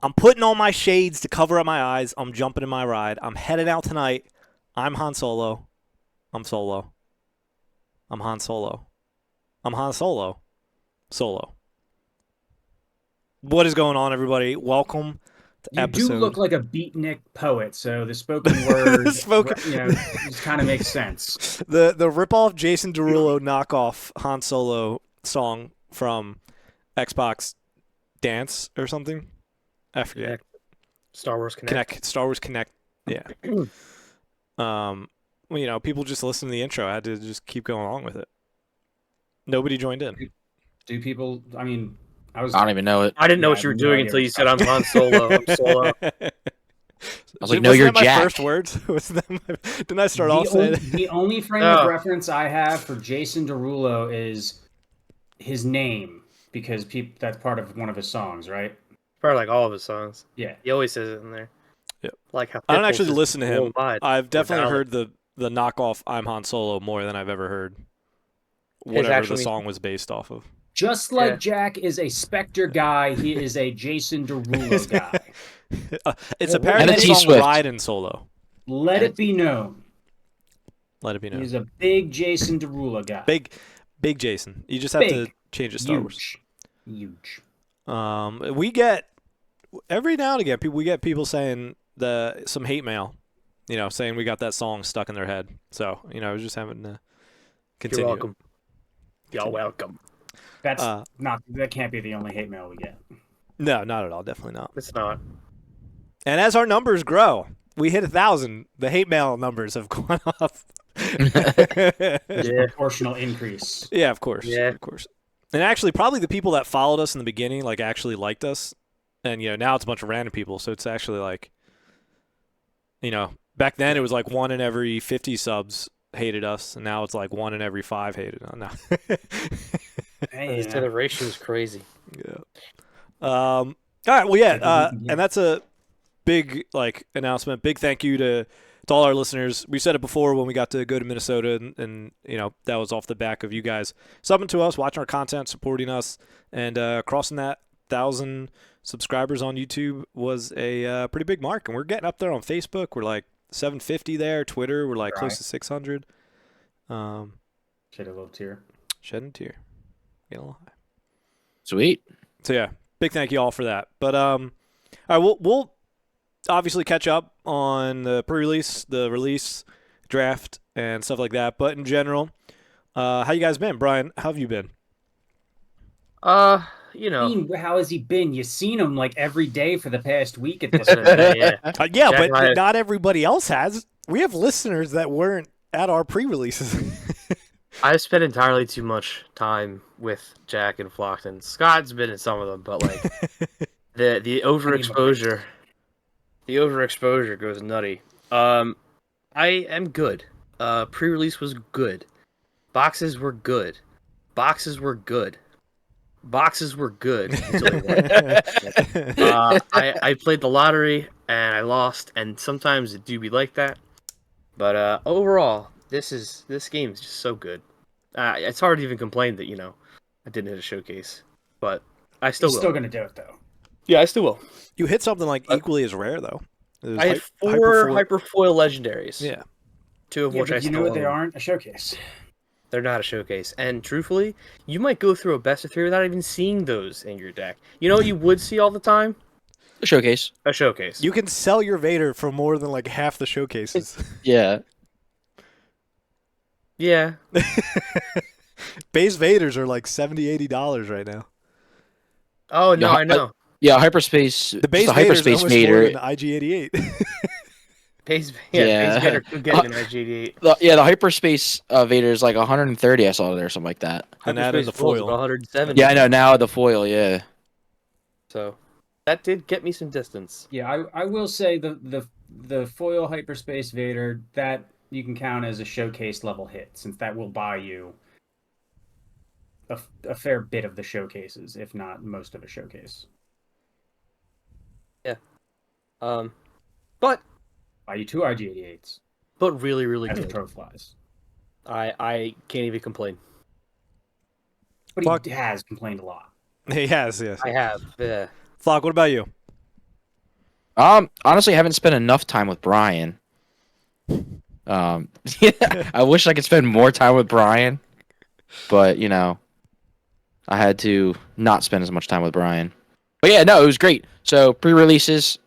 I'm putting on my shades to cover up my eyes. I'm jumping in my ride. I'm heading out tonight. I'm Han Solo. I'm Solo. I'm Han Solo. I'm Han Solo. Solo. What is going on, everybody? Welcome to You do look episode. like a beatnik poet, so the spoken word, Spoken. just kind of makes sense. The ripoff Jason Derulo knockoff Han Solo song from Xbox Dance or something. I forget. Connect. Star Wars Connect. Connect. Star Wars Connect. Yeah. Well, people just listen to the intro. I had to just keep going along with it. Nobody joined in. Do people? I mean, I don't even know it. I didn't know Yeah, what you were no doing idea until what you said I'm you're Han Solo. I'm Solo. I was like, no, Wasn't you're that my Jack. first words? Didn't I start the, off saying only, the only frame Oh. of reference I have for Jason Derulo is his name because that's part of one of his songs, right? Probably like all of his songs. Yeah. He always says it in there. Yep. Like how I don't Pitbull actually says listen to him. worldwide. I've definitely valid. heard the knockoff I'm Han Solo more than I've ever heard His whatever actual the music. song was based off of. Just like Yeah. Jack is a Spectre guy, he is a Jason Derulo guy. It's Well, apparently and a the song T-Swift. Riding Solo. Let it be known, Let it be known. he's a big Jason Derulo guy. Big Jason. You just have to Big. change it to Star Wars. Huge. We get every now and again we get people saying some hate mail, saying we got that song stuck in their head. So I was just having to continue. You're welcome. Y'all welcome. That's that can't be the only hate mail we get. No, not at all. Definitely not. It's not. And as our numbers grow, we hit 1,000. The hate mail numbers have gone up. There's a Yeah. proportional increase. Yeah, of course. Yeah. Of course. And actually, probably the people that followed us in the beginning, actually liked us. And, now it's a bunch of random people. So it's actually back then it was like 1 in every 50 subs hated us. And now it's like 1 in every 5 hated us. No. Hey, The ratio is crazy. Yeah. All right. Well, yeah. And that's a big announcement. Big thank you to all our listeners. We said it before when we got to go to Minnesota, and that was off the back of you guys subbing to us, watching our content, supporting us, and crossing that 1,000 subscribers on YouTube was a pretty big mark. And we're getting up there on Facebook. We're like 750 there. Twitter, we're like close to 600. Shed a little tear. Shedding a tear. Getting a little high. Sweet. So yeah, big thank you all for that. But all right, we'll obviously catch up on the pre-release, the release, draft, and stuff like that. But in general, how you guys been, Brian? How have you been? How has he been? You've seen him like every day for the past week at this point. Yeah. Yeah, Jack but and I- not everybody else has. We have listeners that weren't at our pre-releases. I've spent entirely too much time with Jack and Flockton. Scott's been in some of them, but the overexposure, goes nutty. I am good. Pre-release was good. Boxes were good. Boxes were good. Boxes were good. Until they weren't. I played the lottery and I lost, and sometimes it do be like that. But overall, this game is just so good. It's hard to even complain that I didn't hit a showcase, but I still He's will. still gonna do it though. Yeah, I still will. You hit something equally as rare though. It was I had 4 hyperfoil legendaries. Yeah. 2 of Yeah, which I but you still know what? They own. aren't a showcase. They're not a showcase, and truthfully, you might go through a best of 3 without even seeing those in your deck. You know what you would see all the time? A showcase. A showcase. You can sell your Vader for more than half the showcases. Yeah. Yeah. Base Vaders are like $70-$80 right now. Oh no, Yeah, I know. Yeah, hyperspace. The base the Vader is hyperspace almost more Vader. than the IG-88. Base Yeah. Vader could get an IG88. The hyperspace Vader is like 130. I saw there, something like that. And that in the Hyperspace World's foil. about 170. Yeah, I know. Now the foil. Yeah. So that did get me some distance. Yeah, I will say the foil hyperspace Vader that you can count as a showcase level hit, since that will buy you a fair bit of the showcases, if not most of a showcase. But Buy you 2 IG88s really, really as the good. pro flies. I can't even complain. But Fuck. he has complained a lot. He has, yes. I have. Yeah. Flock, what about you? Honestly, I haven't spent enough time with Brian. Yeah, I wish I could spend more time with Brian, but I had to not spend as much time with Brian. But yeah, no, it was great. So pre-releases,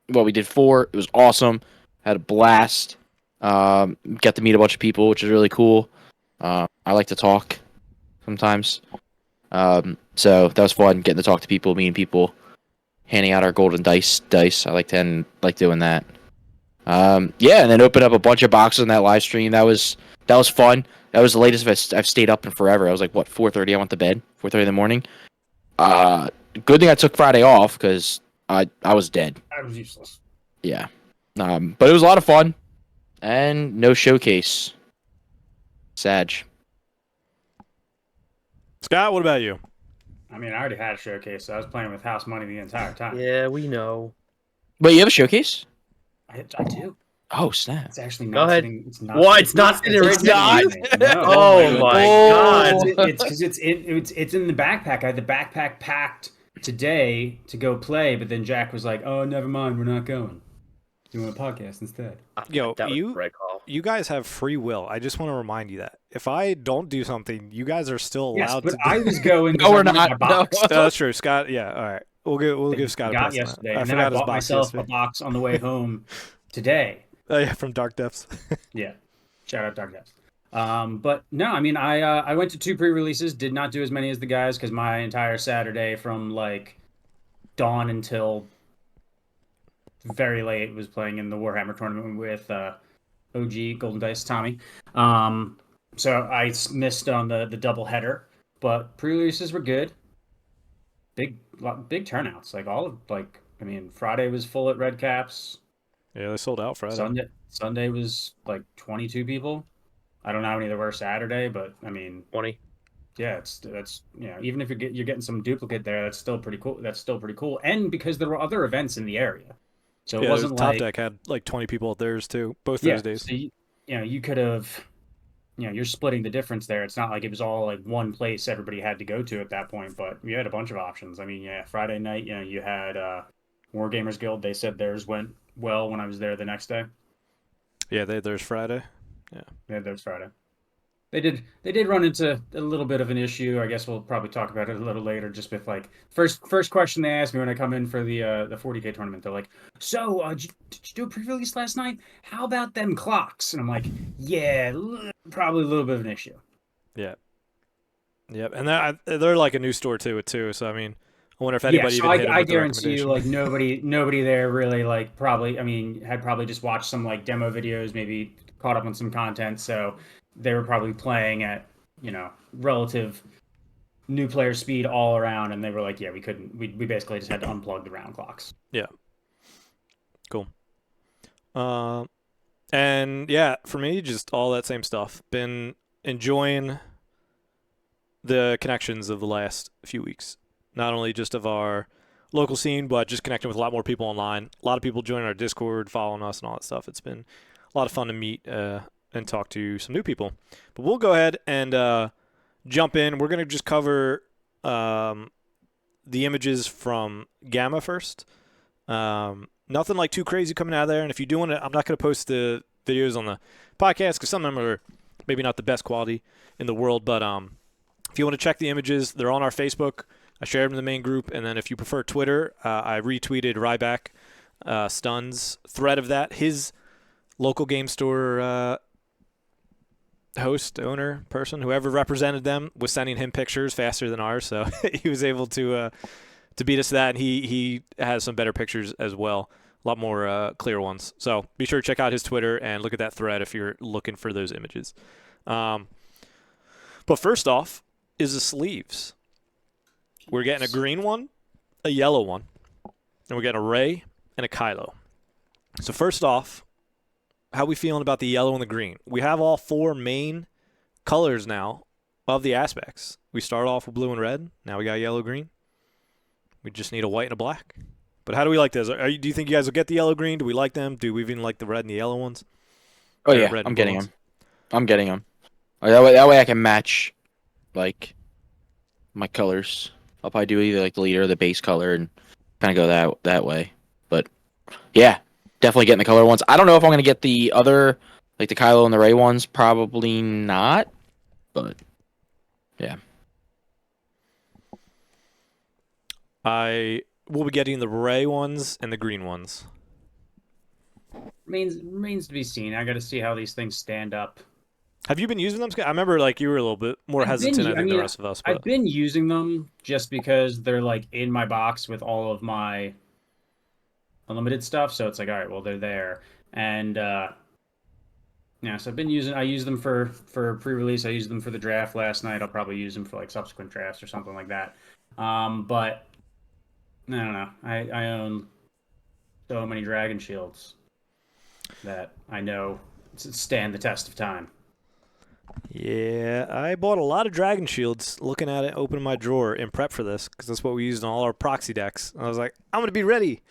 well, we did 4. It was awesome. Had a blast. Got to meet a bunch of people, which is really cool. I like to talk sometimes. So that was fun, getting to talk to people, meeting people, handing out our golden dice. I like doing that. Yeah, and then open up a bunch of boxes in that live stream. That was fun. That was the latest I've stayed up in forever. I was like, what, 4:30? I went to bed. 4:30 in the morning. Good thing I took Friday off because I was dead. I was useless. Yeah. But it was a lot of fun, and no showcase. Sag. Scott, what about you? I mean, I already had a showcase, so I was playing with house money the entire time. Yeah, we know. Wait, you have a showcase? I do. Oh snap! It's actually Go not ahead. sitting. It's not. What? It's not sitting right not. next to No. Oh my god! It's because it's in the backpack. I had the backpack packed today to go play, but then Jack was like, "Oh, never mind, we're not going. Doing a podcast instead." Yo, That was a right call. you guys have free will. I just want to remind you that if I don't do something, you guys are still Yes, allowed but to. I was going. No, we're because I wanted not. my box. No, that's true, Scott. Yeah, all right. We'll give Scott a Got pass on that. yesterday, I and then I forgot his bought box myself a yesterday. box on the way home today. Oh yeah, from Dark Depths. Yeah, shout out Dark Depths. But no, I mean, I went to 2 pre-releases. Did not do as many as the guys because my entire Saturday from like dawn until very late was playing in the Warhammer tournament with OG Golden Dice Tommy. So I missed on the double header, but pre-releases were good. Big turnouts. Like I mean, Friday was full at Red Caps. Yeah, they sold out Friday. Sunday was like 22 people. I don't know how many there were Saturday, but I mean, 20. yeah, that's even if you're getting some duplicate there, that's still pretty cool. And because there were other events in the area, so Yeah, it wasn't Top like Deck had like 20 people at theirs too, both yeah. those days. So you could have, you're splitting the difference there. It's not like it was all like one place everybody had to go to at that point, but we had a bunch of options. I mean, yeah, Friday night, you had Wargamers Guild. They said theirs went well when I was there the next day. Yeah, there's Friday. Yeah, there's Friday. They did run into a little bit of an issue. I guess we'll probably talk about it a little later. Just with like first question they asked me when I come in for the 40K tournament, they're like, "So did you do a pre-release last night? How about them clocks?" And I'm like, "Yeah, probably a little bit of an issue." Yeah. Yep, and they're like a new store too. So I mean, I wonder if anybody so even hit them I with the guarantee you, recommendation. like nobody there really like probably. I mean, had probably just watched some like demo videos, maybe caught up on some content, so they were probably playing at relative new player speed all around, and they were like, yeah, we couldn't. We basically just had to unplug the round clocks. Yeah. Cool. And yeah, for me, just all that same stuff. Been enjoying the connections of the last few weeks. Not only just of our local scene, but just connecting with a lot more people online. A lot of people joining our Discord, following us, and all that stuff. It's been a lot of fun to meet and talk to some new people. But we'll go ahead and jump in. We're going to just cover the images from Gamma first. Nothing like too crazy coming out of there. And if you do want to, I'm not going to post the videos on the podcast because some of them are maybe not the best quality in the world. But if you want to check the images, they're on our Facebook. I shared them in the main group. And then if you prefer Twitter, I retweeted Ryback Stun's thread of that. His local game store host, owner, person, whoever represented them was sending him pictures faster than ours. So he was able to beat us to that. And he has some better pictures as well. A lot more clear ones. So be sure to check out his Twitter and look at that thread if you're looking for those images. But first off is the sleeves. We're getting a green one, a yellow one, and we're getting a Ray and a Kylo. So first off, how are we feeling about the yellow and the green? We have all 4 main colors now of the aspects. We start off with blue and red. Now we got yellow, green. We just need a white and a black. But how do we like this? Do you think you guys will get the yellow, green? Do we like them? Do we even like the red and the yellow ones? Oh yeah, I'm getting them. I'm getting them. That way I can match like my colors. I'll probably do either like the leader or the base color and kind of go that way. But Yeah, definitely getting the color ones. I don't know if I'm gonna get the other, like the Kylo and the Rey ones. Probably not. But yeah, I will be getting the Rey ones and the green ones. Remains to be seen. I got to see how these things stand up. Have you been using them? I remember like you were a little bit more hesitant, I think, the rest of us. But I've been using them just because they're like in my box with all of my unlimited stuff. So it's like, all right, well, they're there. And yeah, so I use them for pre-release. I used them for the draft last night. I'll probably use them for like subsequent drafts or something like that. But I don't know. I own so many Dragon Shields that I know stand the test of time. yeah, I bought a lot of Dragon Shields looking at it, opening my drawer in prep for this because that's what we used in all our proxy decks. I was like, I'm going to be ready.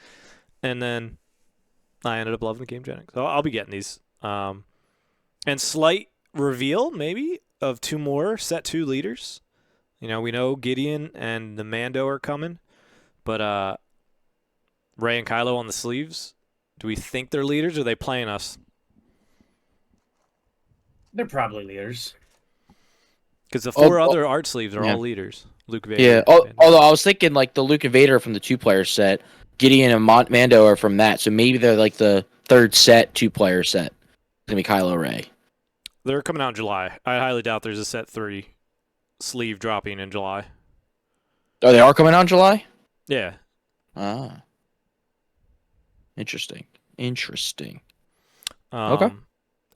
And then I ended up loving the Game Genic. So I'll be getting these. And slight reveal, maybe, of 2 more set 2 leaders. You know, we know Gideon and the Mando are coming, but Rey and Kylo on the sleeves. Do we think they're leaders or are they playing us? They're probably leaders. Because the 4 other art sleeves are yeah. all leaders. Luke Vader. yeah. Although I was thinking like the Luke and Vader from the 2-player set, Gideon and Mando are from that, so maybe they're like the 3rd set 2-player set. It's gonna be Kylo Rey. They're coming out in July. I highly doubt there's a set 3 sleeve dropping in July. Oh, they are coming out in July? Yeah. Ah. Interesting. Okay.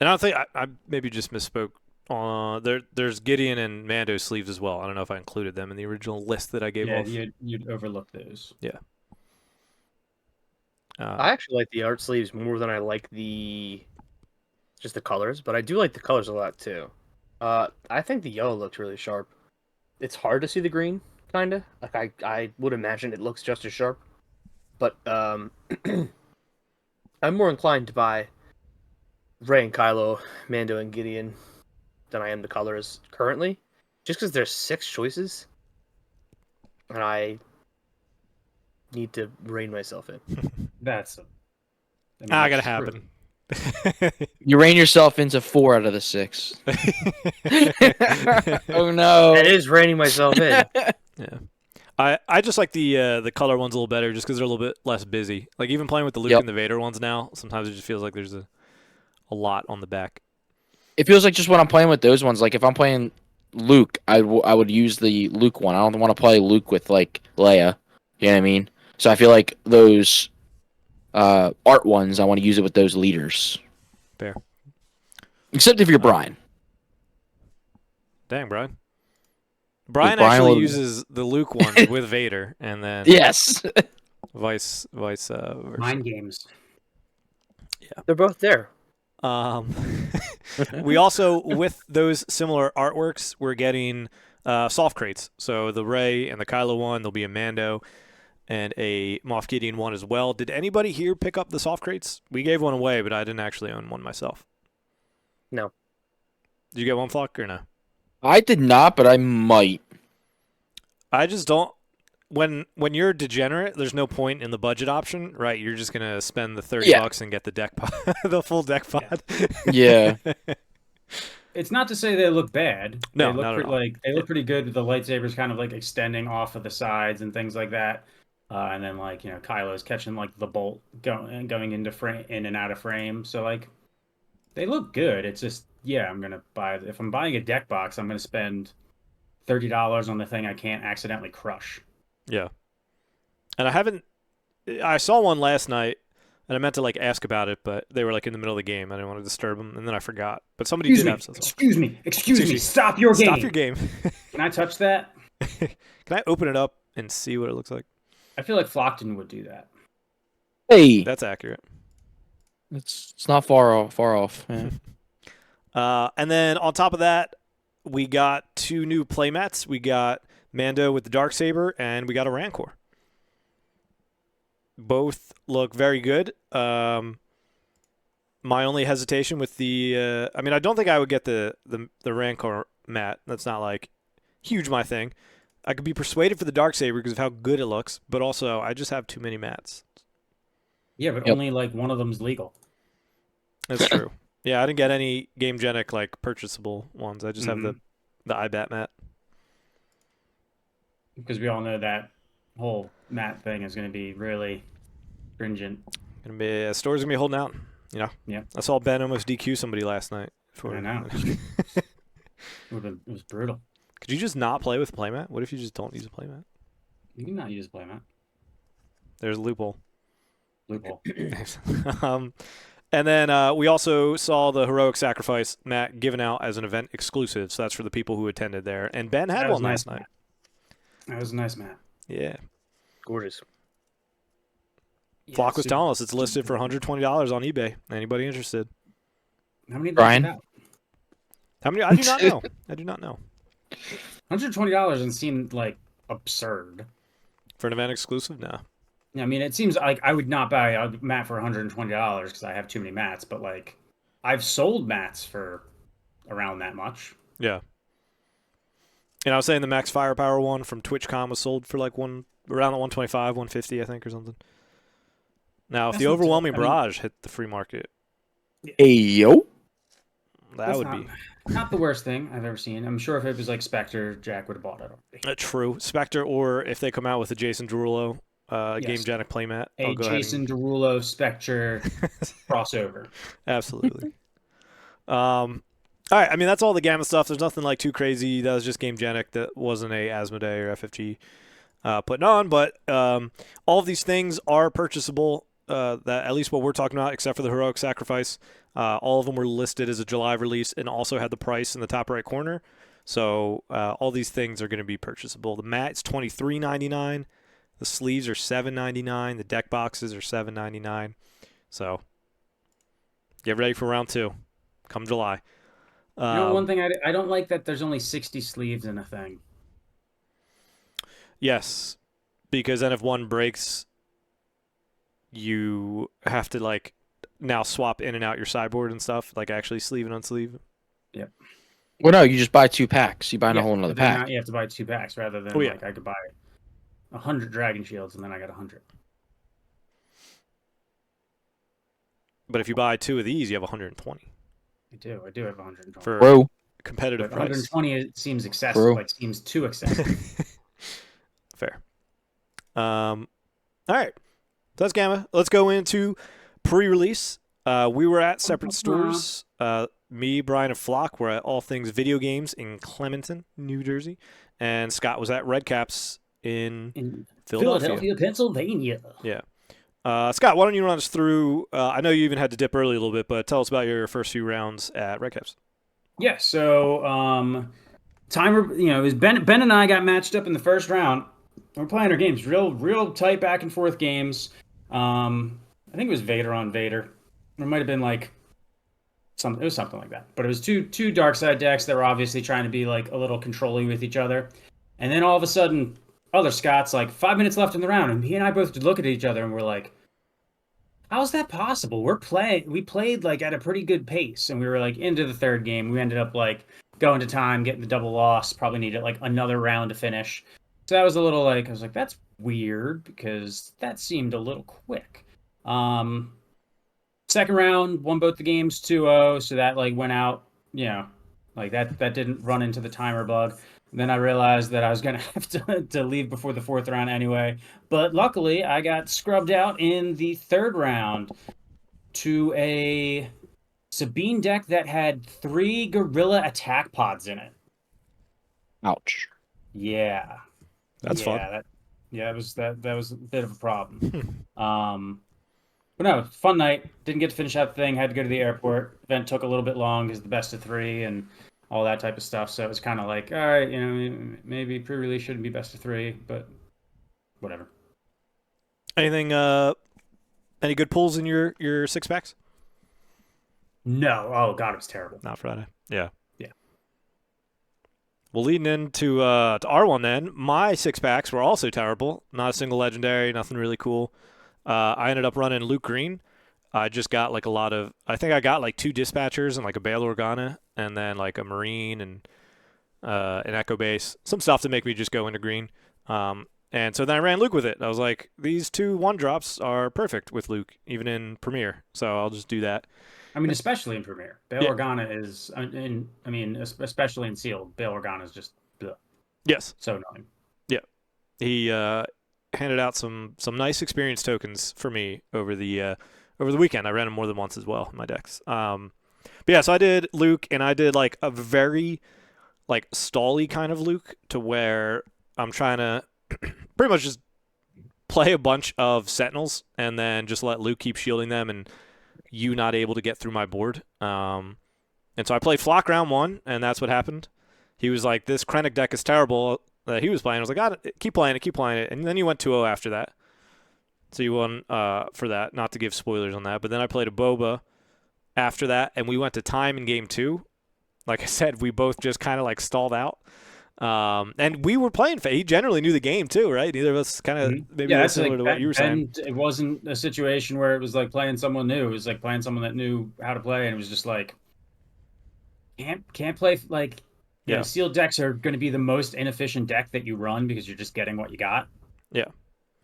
And I don't think I maybe just misspoke. There's Gideon and Mando sleeves as well. I don't know if I included them in the original list that I gave off. Yeah, you'd overlook those. Yeah. I actually like the art sleeves more than I like just the colors, but I do like the colors a lot too. I think the yellow looks really sharp. It's hard to see the green, kinda. Like I would imagine it looks just as sharp, but I'm more inclined to buy Rey and Kylo, Mando and Gideon than I am the colors currently, just because there's 6 choices, and I need to rein myself in. That's gotta happen. You rein yourself into 4 out of the 6. Oh no! It is reining myself in. Yeah. I just like the color ones a little better just because they're a little bit less busy. Like even playing with the Luke and the Vader ones now, sometimes it just feels like there's a lot on the back. It feels like just when I'm playing with those ones, like if I'm playing Luke, I would use the Luke one. I don't want to play Luke with like Leia. You know what I mean? So I feel like those art ones, I want to use it with those leaders. Fair. Except if you're Brian. Dang, Brian. Brian actually uses the Luke ones with Vader, and then yes, vice versa. Mind games. Yeah, they're both there. We also, with those similar artworks, we're getting soft crates. So the Rey and the Kylo one, there'll be a Mando and a Moff Gideon one as well. Did anybody here pick up the soft crates? We gave one away, but I didn't actually own one myself. No. Did you get one, Flock, or no? I did not, but I might. I just don't. When you're degenerate, there's no point in the budget option, right? You're just gonna spend the $30 and get the deck pod, the full deck pod. Yeah. It's not to say they look bad. No, they look not at all. like they look pretty good with the lightsabers kind of like extending off of the sides and things like that. And then like Kylo's catching like the bolt going into frame, in and out of frame. So like they look good. It's just I'm gonna buy. If I'm buying a deck box, I'm gonna spend $30 on the thing I can't accidentally crush. Yeah. And I saw one last night, and I meant to like ask about it, but they were like in the middle of the game. I didn't want to disturb them, and then I forgot. But somebody did have some. Excuse me. Stop your game. Stop your game. Can I touch that? Can I open it up and see what it looks like? I feel like Flockton would do that. Hey, That's accurate. it's not far off. Yeah. And then on top of that, we got 2 new playmats. We got Mando with the Darksaber, and we got a Rancor. Both look very good. My only hesitation with the I don't think I would get the Rancor mat. That's not like huge my thing. I could be persuaded for the Darksaber because of how good it looks, but also I just have too many mats. Yeah, but Yep. only like one of them's legal. That's true. Yeah, I didn't get any GameGenic like purchasable ones. I just have the iBat mat. Because we all know that whole mat thing is going to be really stringent. Gonna be store's gonna be holding out. You know. Yeah. I saw Ben almost DQ somebody last night. I know. It was brutal. Could you just not play with playmat? What if you just don't use a playmat? You can not use a playmat. There's a loophole. Loophole. And then we also saw the Heroic Sacrifice mat given out as an event exclusive. So that's for the people who attended there. And Ben had one last night. That was a nice mat. Yeah. Gorgeous. Flock was telling us it's listed for $120 on eBay. Anybody interested? How many? Brian? How many? I do not know. I do not know. $120 doesn't seem like absurd. For an event exclusive? No. I mean, it seems like I would not buy a mat for $120 because I have too many mats. But like, I've sold mats for around that much. Yeah. And I was saying the Max Firepower one from TwitchCon was sold for like around the 125, 150, I think, or something. Now, if That's the not Overwhelming I mean- Barrage hit the free market, Hey yo. that would be not the worst thing I've ever seen. I'm sure if it was like Spectre, Jack would have bought it already. true. Spectre, or if they come out with a Jason Derulo Yes. GameGenic playmat, A I'll go ahead Jason Derulo Spectre crossover. Absolutely. All right. I mean, that's all the Gamma stuff. There's nothing like too crazy. That was just GameGenic. That wasn't a Asmodee or FFG putting on. But all of these things are purchasable. That at least what we're talking about, except for the Heroic Sacrifice. All of them were listed as a July release and also had the price in the top right corner. So all these things are going to be purchasable. The mat's $23.99. The sleeves are $7.99. The deck boxes are $7.99. So get ready for round 2, come July. One thing I don't like that there's only 60 sleeves in a thing. Yes, because then if one breaks, you have to like now swap in and out your sideboard and stuff, like actually sleeve and unsleeve. Yep. Well, no, you just buy 2 packs. You buy a whole another but then pack. You have to buy 2 packs rather than like I could buy 100 Dragon Shields and then I got 100. But if you buy 2 of these, you have 120. I do have 120. For Bro. competitive But price. 120 seems excessive. Bro. Like seems too excessive. Fair. All right. So that's Gamma. Let's go into pre-release. We were at separate stores. Me, Brian, and Flock were at All Things Video Games in Clementon, New Jersey. And Scott was at Red Caps in Philadelphia, Pennsylvania. Yeah. Scott, why don't you run us through? I know you even had to dip early a little bit, but tell us about your first few rounds at Red Caps. Yeah, so timer, it was Ben and I got matched up in the first round. We're playing our games, real tight back and forth games. I think it was Vader on Vader. It might have been like something. It was something like that. But it was two dark side decks that were obviously trying to be like a little controlling with each other. And then all of a sudden, other Scott's like 5 minutes left in the round, and he and I both look at each other and we're like, "How is that possible? We played like at a pretty good pace, and we were like into the third game. We ended up like going to time, getting the double loss. Probably needed like another round to finish. So that was a little like I was like, that's weird because that seemed a little quick. Second round, won both the games 2-0, so that like went out, like that didn't run into the timer bug. And then I realized that I was gonna have to leave before the fourth round anyway. But luckily, I got scrubbed out in the third round to a Sabine deck that had 3 Gorilla attack pods in it. Ouch. Yeah, That's fun. That was a bit of a problem. But no, fun night. Didn't get to finish that thing. Had to go to the airport. Event took a little bit long because the best of 3 and all that type of stuff. So it was kind of like, all right, maybe pre-release shouldn't be best of 3, but whatever. Anything? Any good pulls in your 6-packs? No. Oh God, it was terrible. Not Friday. Yeah. Yeah. Well, leading into to R1 then, my 6-packs were also terrible. Not a single legendary. Nothing really cool. I ended up running Luke Green. I just got like I think I got like 2 dispatchers and like a Bail Organa and then like a Marine and an Echo Base. Some stuff to make me just go into green. And so then I ran Luke with it. I was like, these 2 1-drops are perfect with Luke, even in Premiere. So I'll just do that. I mean, especially in Premiere. Bail Yeah. Organa is, especially in Sealed, Bail Organa is just Yes. so annoying. Yeah. He handed out some nice experience tokens for me over the weekend. I ran them more than once as well in my decks. But yeah, so I did Luke, and I did like a very like stally kind of Luke, to where I'm trying to pretty much just play a bunch of Sentinels and then just let Luke keep shielding them, and you not able to get through my board. And so I played Flock round 1, and that's what happened. He was like, this Krennic deck is terrible that he was playing. I was like, keep playing it. And then you went 2-0 after that. So you won for that, not to give spoilers on that. But then I played a Boba after that, and we went to time in game 2. Like I said, we both just kind of like stalled out. And we were playing. He generally knew the game too, right? Neither of us kind of maybe similar to what you were saying. It wasn't a situation where it was like playing someone new. It was like playing someone that knew how to play, and it was just like can't play like sealed decks are going to be the most inefficient deck that you run because you're just getting what you got. Yeah.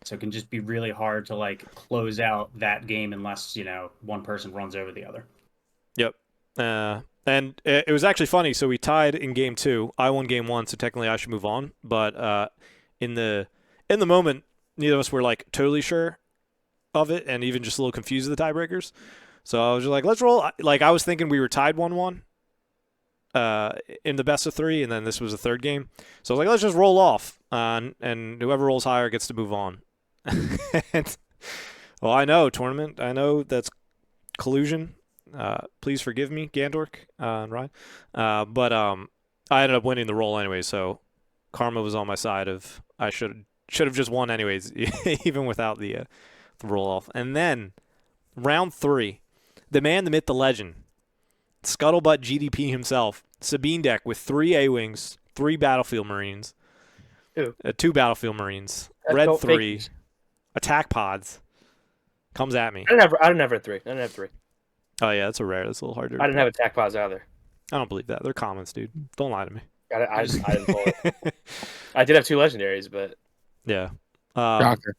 So it can just be really hard to like close out that game unless one person runs over the other. Yep. And it was actually funny. So we tied in game 2. I won game 1, so technically I should move on. But in the moment, neither of us were like totally sure of it, and even just a little confused of the tiebreakers. So I was just like, let's roll. Like I was thinking we were tied 1-1 in the best of 3, and then this was the third game. So I was like, let's just roll off, and whoever rolls higher gets to move on. Well, I know tournament. I know that's collusion. Please forgive me, Gandork and Ryan. But I ended up winning the roll anyway, so karma was on my side of I should have just won anyways, even without the roll off. And then round 3, the man, the myth, the legend, Scuttlebutt GDP himself, Sabine deck with 3 A-Wings, 3 Battlefield Marines, 2 Battlefield Marines, red 3, attack pods, comes at me. I didn't have red 3. I didn't have 3. Oh yeah, that's a rare. That's a little harder. I didn't have attack pods either. I don't believe that. They're commons, dude. Don't lie to me. I didn't pull it. I did have 2 legendaries, but yeah. Shocker.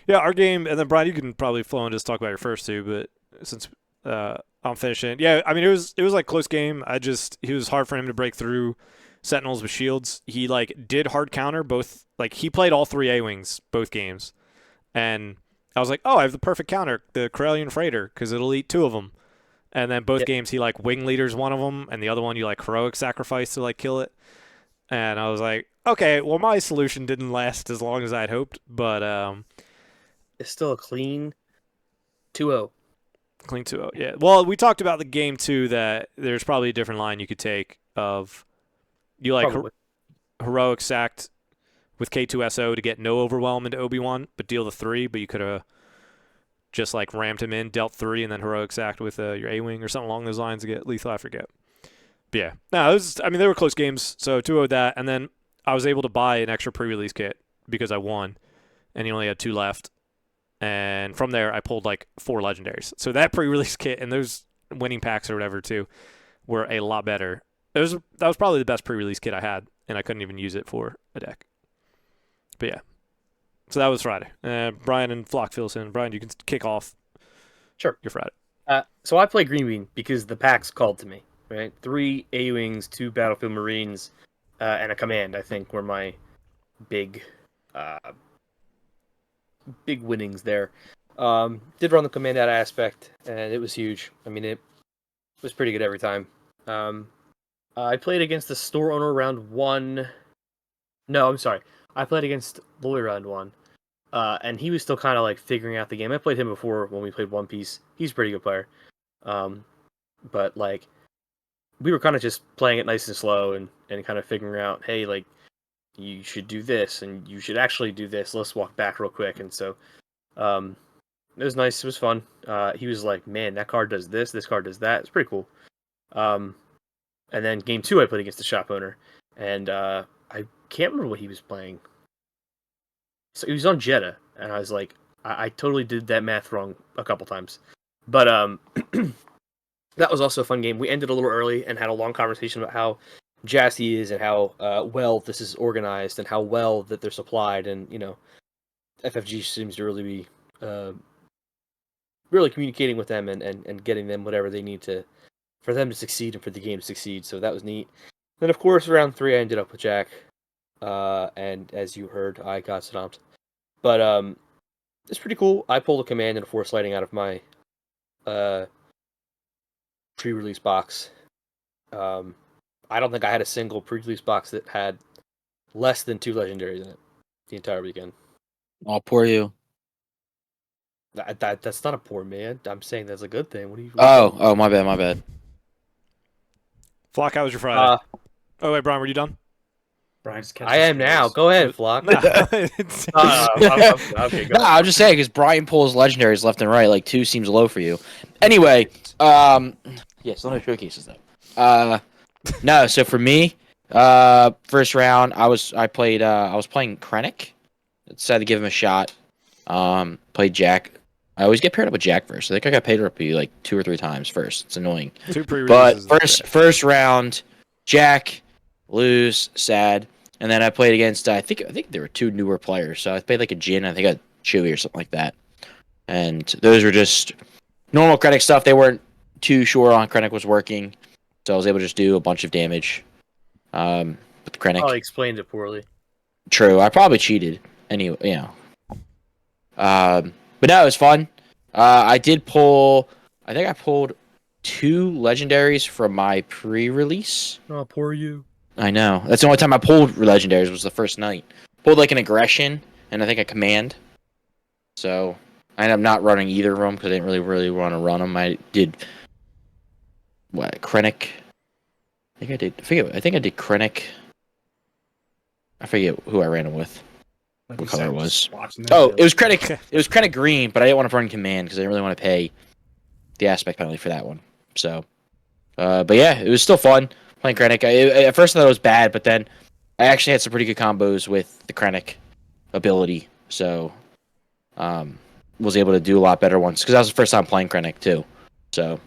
Yeah, our game, and then Brian, you can probably flow and just talk about your first 2, but since I'm finishing, yeah, I mean it was like close game. It was hard for him to break through Sentinels with shields. He like did hard counter both. Like he played all 3 A-Wings both games, and I was like, oh, I have the perfect counter, the Corellian Freighter, because it'll eat 2 of them. And then both games, he like wing leaders one of them, and the other one you like heroic sacrifice to like kill it. And I was like, okay, well my solution didn't last as long as I'd hoped, but it's still a clean 2-0. Clean 2-0, yeah. Well, we talked about the game 2 that there's probably a different line you could take of you like heroic sacked with K2SO to get no overwhelm into Obi-Wan, but deal the 3, but you could have just like rammed him in, dealt 3, and then heroic sacked with your A-Wing or something along those lines to get lethal, I forget. But yeah. No, they were close games, so 2-0 that, and then I was able to buy an extra pre-release kit because I won, and he only had 2 left. And from there, I pulled like 4 legendaries. So that pre-release kit and those winning packs or whatever too were a lot better. That was probably the best pre-release kit I had, and I couldn't even use it for a deck. But yeah, so that was Friday. Brian and Flock fill us in. Brian, you can kick off. Sure. Your Friday. So I play Green Bean because the packs called to me. Right, 3 A-Wings, 2 Battlefield Marines, and a command. I think were my big winnings there. Did run the command out aspect, and it was huge. I mean, it was pretty good every time. I played against the store owner round 1. No, I'm sorry. I played against Lloyd round 1, and he was still kind of like figuring out the game. I played him before when we played One Piece. He's a pretty good player, but like we were kind of just playing it nice and slow and kind of figuring out, hey, like you should do this and you should actually do this. Let's walk back real quick. And so it was nice. It was fun. He was like, man, that card does this. This card does that. It's pretty cool. And then game 2, I played against the shop owner, and I can't remember what he was playing. So he was on Jeddah, and I was like, I totally did that math wrong a couple times. But that was also a fun game. We ended a little early and had a long conversation about how jazzed he is and how well this is organized and how well that they're supplied. And, FFG seems to really be really communicating with them and getting them whatever they need to for them to succeed and for the game to succeed. So that was neat. Then, of course, round 3, I ended up with Jack. And as you heard, I got stomped. But it's pretty cool. I pulled a command and a force lighting out of my pre-release box. I don't think I had a single pre-release box that had less than 2 legendaries in it the entire weekend. I'll pour you. That's not a poor man. I'm saying that's a good thing. What are you? Oh, my bad. Flock, how was your Friday? Oh wait, Brian, were you done? Brian's I am now. Go ahead, Flock. Okay, Okay, go No, I'm just saying because Brian pulls legendaries left and right. Like 2 seems low for you. Anyway, yes, no showcases though. No, so for me, first round, I was playing Krennic. Decided to give him a shot. Played Jack. I always get paired up with Jack first. I think I got paired up like 2 or 3 times first. It's annoying. 2 pre-releases. But first round, Jack, lose, sad. And then I played against I think there were 2 newer players. So I played like a Jin, I think a Chewy or something like that. And those were just normal Krennic stuff. They weren't too sure on Krennic was working. So I was able to just do a bunch of damage. With Krennic. Probably explained it poorly. True, I probably cheated. Anyway, but no, it was fun. I did pull. I think I pulled 2 legendaries from my pre-release. Oh, poor you. I know. That's the only time I pulled legendaries was the first night. Pulled like an aggression and I think a command. So I ended up not running either of them because I didn't really want to run them. I did Krennic. I think I did Krennic. I forget who I ran it with. What color it was? Oh, it was Krennic. It was Krennic green, but I didn't want to run command because I didn't really want to pay the aspect penalty for that one. So, but yeah, it was still fun playing Krennic. At first I thought it was bad, but then I actually had some pretty good combos with the Krennic ability. So, was able to do a lot better ones because that was the first time playing Krennic too. So,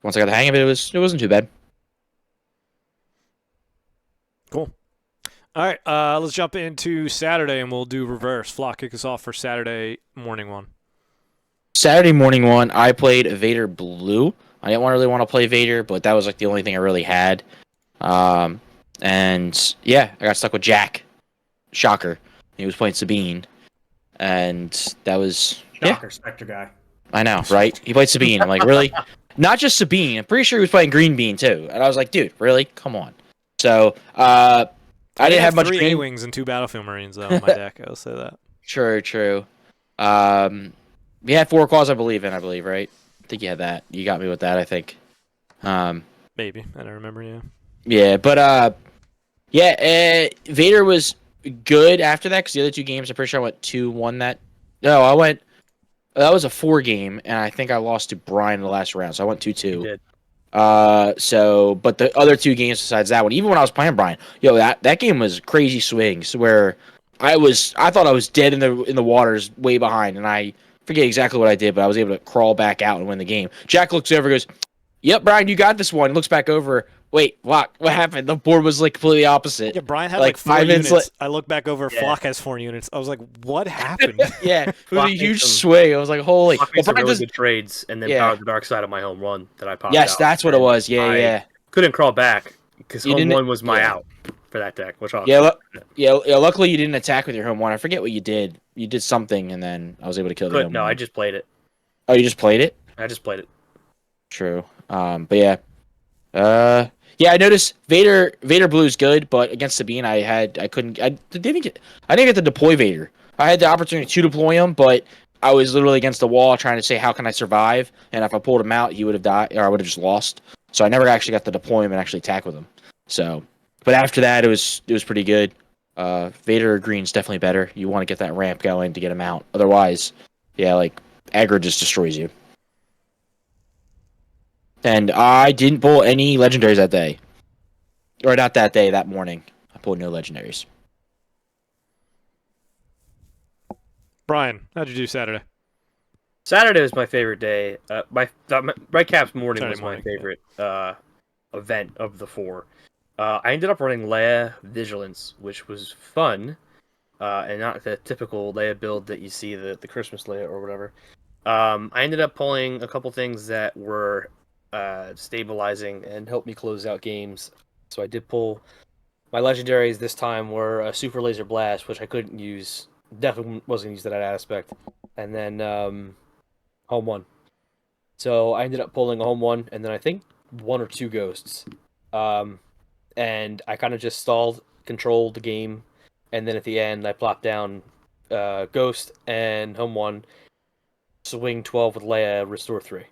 once I got the hang of it, it wasn't too bad. Cool. All right, let's jump into Saturday, and we'll do reverse. Flock, kick us off for Saturday morning one. Saturday morning one, I played Vader Blue. I didn't really want to play Vader, but that was like the only thing I really had. And yeah, I got stuck with Jack. Shocker. He was playing Sabine. And that was... Shocker, yeah. Spectre guy. I know, right? He played Sabine. I'm like, really? Not just Sabine. I'm pretty sure he was playing Green Bean, too. And I was like, dude, really? Come on. So, I didn't have much 3 green... A-Wings and 2 Battlefield Marines, though, on my deck. I'll say that. True. We had 4 calls, I believe, right? I think you had that. You got me with that, I think. Maybe. I don't remember, yeah. Yeah, but, Vader was good after that, because the other 2 games, I'm pretty sure I went 2-1 that... No, that was a 4 game, and I think I lost to Brian in the last round, so I went 2-2. You did. But the other 2 games besides that one, even when I was playing Brian, that game was crazy swings where I thought I was dead in the waters way behind, and I forget exactly what I did, but I was able to crawl back out and win the game. Jack looks over and goes, "Yep, Brian, you got this one." Looks back over. Wait, what happened? The board was like completely opposite. Yeah, Brian had like 4 5 minutes. units. I look back over. Yeah. Flock has 4 units. I was like, "What happened?" Yeah, it was a huge swing. I was like, "Holy!" Flock made some really good trades, and then powered the dark side of my home run that I popped. Yes, out. that's what it was. Yeah. Couldn't crawl back because home one was my out for that deck. Which luckily you didn't attack with your home one. I forget what you did. You did something, and then I was able to kill the home No, one. I just played it. Oh, you just played it? I just played it. True. But yeah. I noticed Vader Blue's good, but against Sabine I didn't get to deploy Vader. I had the opportunity to deploy him, but I was literally against the wall trying to say how can I survive, and if I pulled him out he would have died, or I would have just lost. So I never actually got to deploy him and actually attack with him. So, but after that it was pretty good. Vader Green's definitely better. You want to get that ramp going to get him out. Otherwise, aggro just destroys you. And I didn't pull any legendaries that day. Or not that day, that morning. I pulled no legendaries. Brian, how'd you do Saturday? Saturday was my favorite day. My Cap's morning was Saturday morning, my favorite. event of the 4. I ended up running Leia Vigilance, which was fun, and not the typical Leia build that you see, the Christmas Leia or whatever. I ended up pulling a couple things that were stabilizing and helped me close out games. So I did pull my legendaries this time were a Super Laser Blast, which I couldn't use. Definitely wasn't going to use that aspect. And then Home 1. So I ended up pulling a Home 1, and then I think 1 or 2 Ghosts. And I kind of just stalled, controlled the game, and then at the end I plopped down Ghost and Home 1, swing 12 with Leia, restore 3.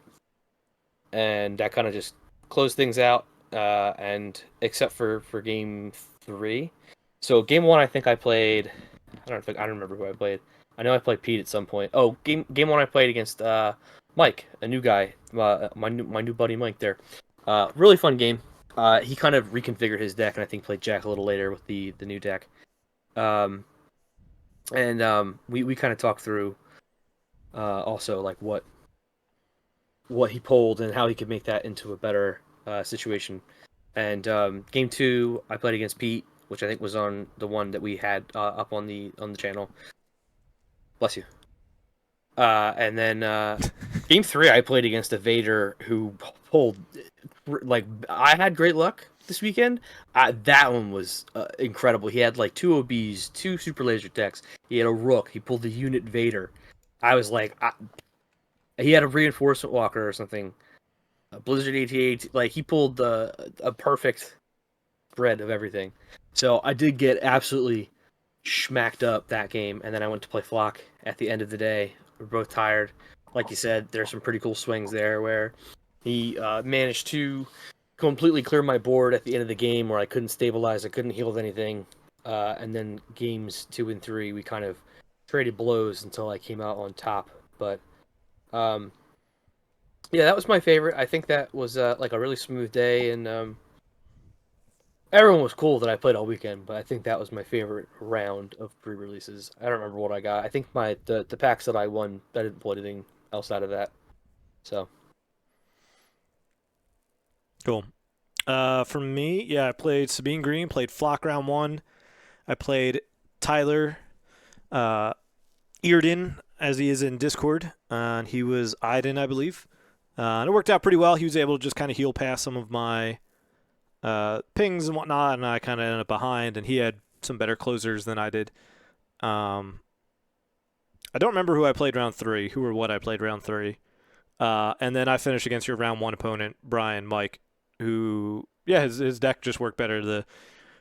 And that kind of just closed things out, and except for game 3. So game 1 I think I played, I don't remember who I played. I know I played Pete at some point. Oh, game 1 I played against Mike, a new guy, my new buddy Mike there. Really fun game. He kind of reconfigured his deck, and I think played Jack a little later with the new deck. We kind of talked through also like what he pulled and how he could make that into a better situation. And game 2 I played against Pete, which I think was on the one that we had up on the channel. Bless you. And then game 3 I played against a Vader who pulled, like, I had great luck this weekend. That one was incredible. He had like 2 OBs, 2 super laser decks. He had a Rook. He pulled the unit Vader. I was like, he had a reinforcement walker or something. A Blizzard 88. Like, he pulled a perfect spread of everything. So I did get absolutely schmacked up that game, and then I went to play Flock at the end of the day. We were both tired. Like you said, there's some pretty cool swings there where he managed to completely clear my board at the end of the game where I couldn't stabilize, I couldn't heal with anything. And then games 2 and 3, we kind of traded blows until I came out on top. But yeah, that was my favorite. I think that was like a really smooth day, and everyone was cool that I played all weekend, but I think that was my favorite round of pre-releases. I don't remember what I got. I think the packs that I won, I didn't pull anything else out of that. So cool. For me, yeah, I played Sabine Green, played Flock round 1. I played Tyler Earden, as he is in Discord, and he was Iden, I believe. And it worked out pretty well. He was able to just kind of heal past some of my pings and whatnot, and I kind of ended up behind, and he had some better closers than I did. I don't remember who I played round 3, who or what I played round 3. And then I finished against your round 1 opponent, Brian Mike, who, yeah, his deck just worked better the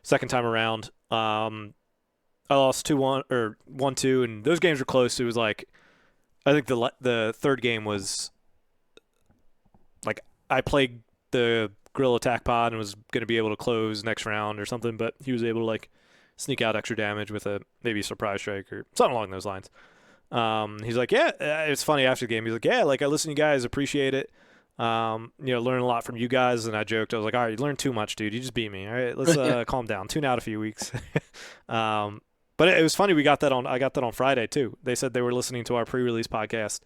second time around. I lost 2-1 or 1-2, and those games were close. It was like, I think the third game was like I played the Grill Attack Pod and was going to be able to close next round or something, but he was able to like sneak out extra damage with a maybe surprise strike or something along those lines. He's like, yeah, it's funny after the game. He's like, yeah, like I listen to you guys, appreciate it. Learn a lot from you guys. And I joked, I was like, all right, you learned too much, dude. You just beat me. All right, let's calm down. Tune out a few weeks. But it was funny. I got that on Friday too. They said they were listening to our pre-release podcast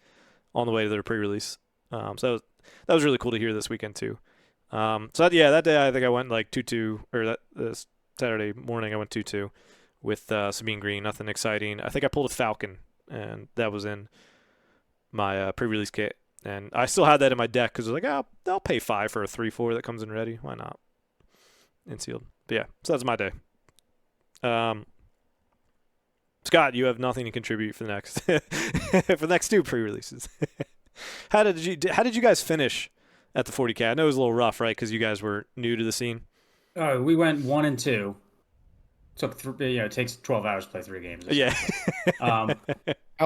on the way to their pre-release. So that was really cool to hear this weekend too. That day I think I went like 2-2, or this Saturday morning I went 2-2 with Sabine Green. Nothing exciting. I think I pulled a Falcon, and that was in my pre-release kit. And I still had that in my deck because I was like, I'll pay 5 for a 3/4 that comes in ready. Why not? In sealed. But yeah, so that's my day. Scott, you have nothing to contribute for the next for the next 2 pre-releases. How did you guys finish at the 40K? I know it was a little rough, right? Because you guys were new to the scene. We went 1 and 2. It takes 12 hours to play 3 games. Yeah.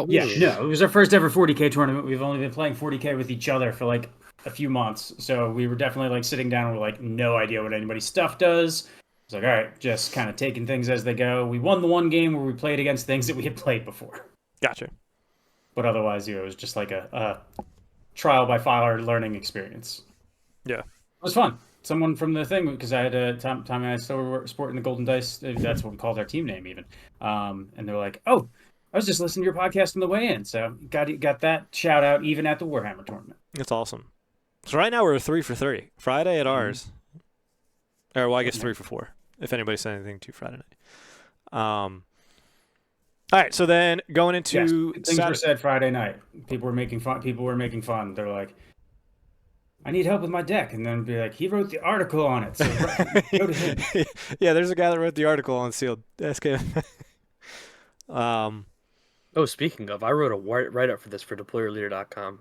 Yeah, no, it was our first ever 40K tournament. We've only been playing 40K with each other for like a few months, so we were definitely like sitting down with like no idea what anybody's stuff does. It's like, all right, just kind of taking things as they go. We won the one game where we played against things that we had played before. Gotcha. But otherwise, it was just like a trial by fire learning experience. Yeah. It was fun. Someone from the thing, because I had a time I still were sporting the Golden Dice. That's what we called our team name even. And they're like, oh, I was just listening to your podcast on the way in. So got that shout out even at the Warhammer tournament. That's awesome. So right now we're 3 for 3. Friday at ours. Or well, I guess 3 for 4. If anybody said anything to Friday night. All right, so then going into things were said Friday night. People were making fun. They're like, I need help with my deck, and then be like, he wrote the article on it, so go to him. Yeah, there's a guy that wrote the article on sealed. Ask him. Oh, speaking of, I wrote a write-up for this for deployerleader.com.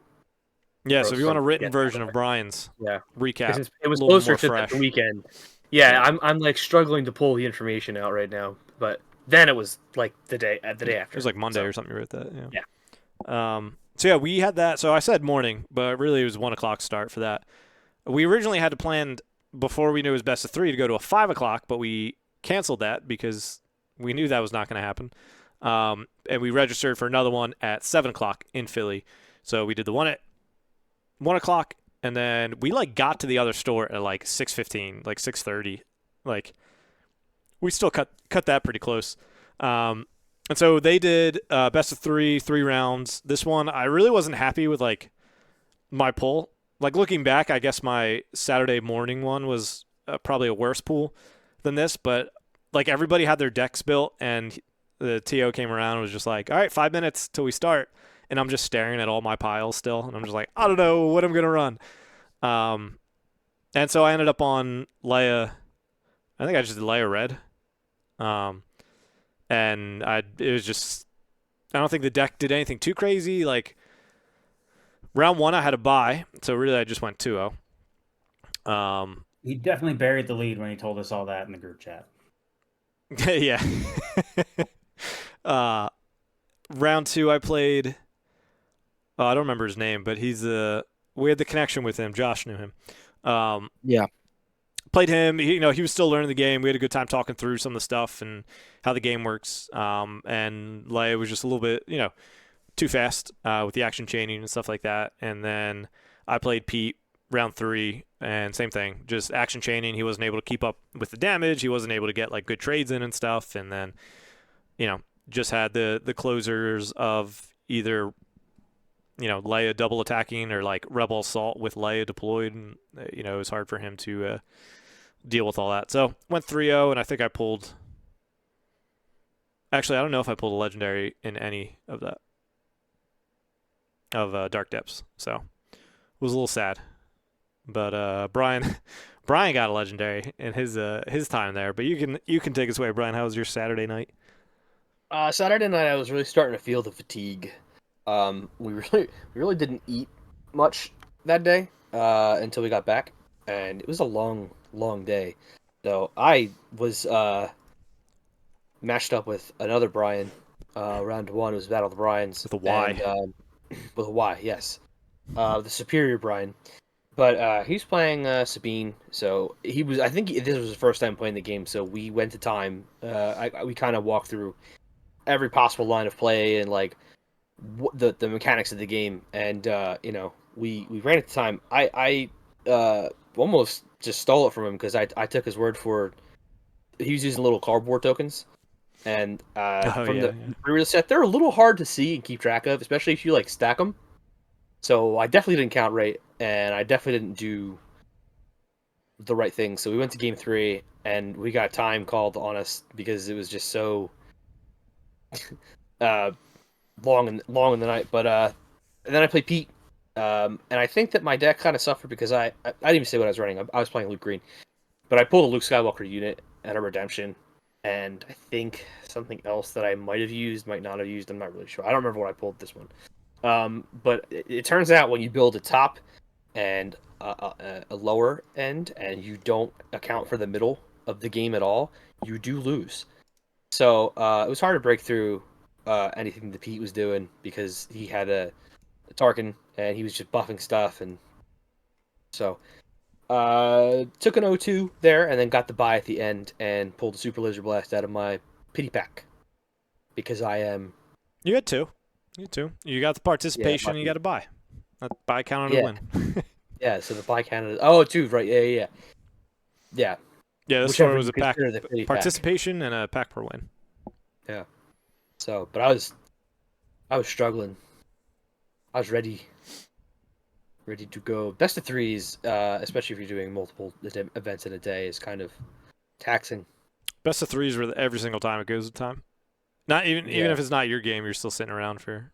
Yeah, so if you want a written version of Brian's recap, it was a little closer more to fresh. the weekend. Yeah, I'm like struggling to pull the information out right now, but then it was like the day after. It was like Monday or something. You wrote that. Yeah. So yeah, we had that. So I said morning, but really it was 1 o'clock start for that. We originally had to plan before we knew it was best of 3 to go to a 5 o'clock, but we canceled that because we knew that was not going to happen. And we registered for another one at 7 o'clock in Philly. So we did the one at 1 o'clock, and then we like got to the other store at like 6:15, like 6:30. Like we still cut that pretty close. And so they did best of 3 rounds. This one, I really wasn't happy with like my pull. Like looking back, I guess my Saturday morning one was probably a worse pool than this. But like everybody had their decks built, and the TO came around and was just like, all right, 5 minutes till we start. And I'm just staring at all my piles still. And I'm just like, I don't know what I'm going to run. And so I ended up on Leia. I think I just did Leia Red. And it was just, I don't think the deck did anything too crazy. Like round 1, I had a bye. So really I just went 2-0. He definitely buried the lead when he told us all that in the group chat. Yeah. Round 2, I played. I don't remember his name, but we had the connection with him. Josh knew him. Yeah. Played him. He was still learning the game. We had a good time talking through some of the stuff and how the game works. And Leia was just a little bit, too fast with the action chaining and stuff like that. And then I played Pete round 3, and same thing, just action chaining. He wasn't able to keep up with the damage. He wasn't able to get like good trades in and stuff. And then, just had the closers of either Leia double attacking or like Rebel Assault with Leia deployed, and it was hard for him to deal with all that. So went 3-0, and I think I pulled. Actually, I don't know if I pulled a legendary in any of that of Dark Depths, so it was a little sad. But Brian got a legendary in his time there. But you can take us away, Brian. How was your Saturday night? Saturday night, I was really starting to feel the fatigue. We really didn't eat much that day until we got back, and it was a long day. So I was matched up with another Brian. Round 1 was Battle of the Brians With a Y. and, with a Y, yes. The superior Brian, but he's playing Sabine. So he was. I think this was his first time playing the game. So we went to time. We kind of walked through every possible line of play and like the mechanics of the game, and we ran at the time. I almost just stole it from him because I took his word for he was using little cardboard tokens, and the pre-release set, they're a little hard to see and keep track of, especially if you like stack them. So I definitely didn't count right, and I definitely didn't do the right thing. So we went to game 3, and we got time called on us because it was just so long in the night. But and then I played Pete, and I think that my deck kind of suffered because I didn't even say what I was running. I was playing Luke Green, but I pulled a Luke Skywalker unit and a Redemption, and I think something else that I might have used, might not have used. I'm not really sure. I don't remember what I pulled this one. But it turns out when you build a top and a lower end, and you don't account for the middle of the game at all, you do lose. So it was hard to break through anything that Pete was doing because he had a Tarkin and he was just buffing stuff, and so took an 0-2 there and then got the bye at the end and pulled a Super Laser Blast out of my pity pack because I am. You had 2. You got the participation and you got a bye. That bye counted a win. Yeah, so the bye counted. Oh, 2, right? Yeah. Yeah, this one was a pack participation and a pack per win. Yeah. So, but I was struggling. I was ready ready to go. Best of threes, especially if you're doing multiple events in a day, is kind of taxing. Best of threes were every single time it goes to time. Not even if it's not your game, you're still sitting around for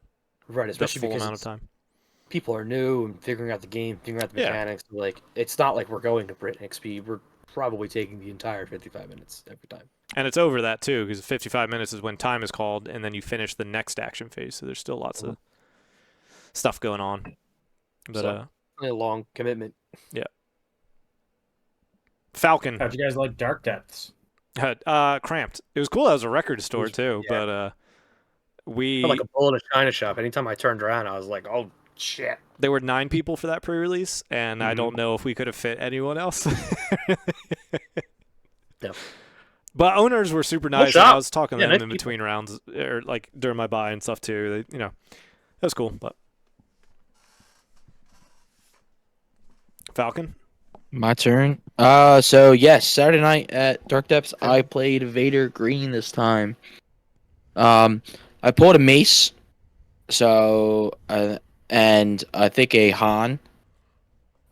right, the especially full because amount of time. people are new and figuring out the game, figuring out the mechanics. Like, it's not like we're going to Brit XP. We're probably taking the entire 55 minutes every time. And it's over that too, because 55 minutes is when time is called, and then you finish the next action phase. So there's still lots of stuff going on. But a long commitment. Yeah. Falcon. How'd you guys like Dark Depths? Cramped. It was cool. That was a record store too, but we like a bull in a china shop. Anytime I turned around, I was like, "Oh shit!" There were 9 people for that pre-release, and I don't know if we could have fit anyone else. No. But owners were super nice. shop. And I was talking to them nice in people. between rounds, or like during my buy and stuff too. They, that was cool. But Falcon. My turn. So yes, Saturday night at Dark Depths, I played Vader Green this time. I pulled a mace, so and I think a Han,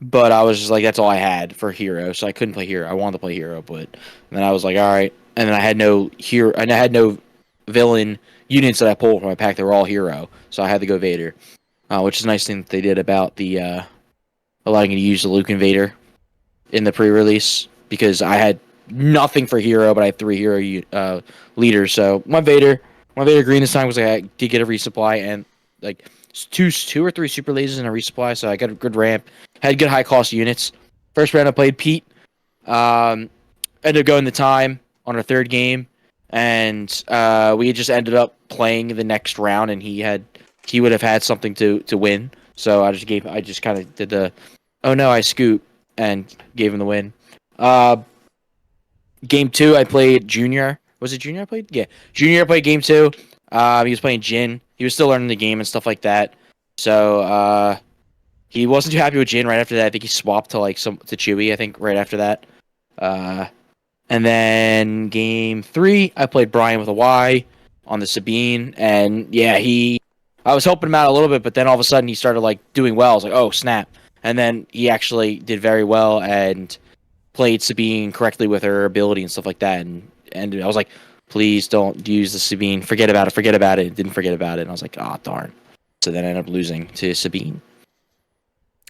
but I was just like, that's all I had for hero, so I couldn't play hero. I wanted to play hero, but then I was like, all right, and then I had no hero, and I had no villain units that I pulled from my pack. They were all hero, so I had to go Vader, which is a nice thing that they did about the allowing you to use the Luke Invader in the pre-release, because I had nothing for hero, but I had 3 hero leaders. So my Vader Green this time was like, I did get a resupply and like two or three super lasers and a resupply, so I got a good ramp. Had good high cost units. First round I played Pete. Ended up going the time on our 3rd game, and we just ended up playing the next round, and he would have had something to win. So I just kind of did the, oh no, I scoot, and gave him the win. Game 2, I played Junior. Was it Junior I played? Yeah. Junior I played game 2. He was playing Jin. He was still learning the game and stuff like that. So he wasn't too happy with Jin right after that. I think he swapped to to Chewie, I think, right after that. And then game 3, I played Brian with a Y on the Sabine. And yeah, I was helping him out a little bit, but then all of a sudden he started doing well. I was like, oh, snap. And then he actually did very well and played Sabine correctly with her ability and stuff like that. And I was like, please don't use the Sabine. Forget about it. Didn't forget about it. And I was like, oh, darn. So then I ended up losing to Sabine.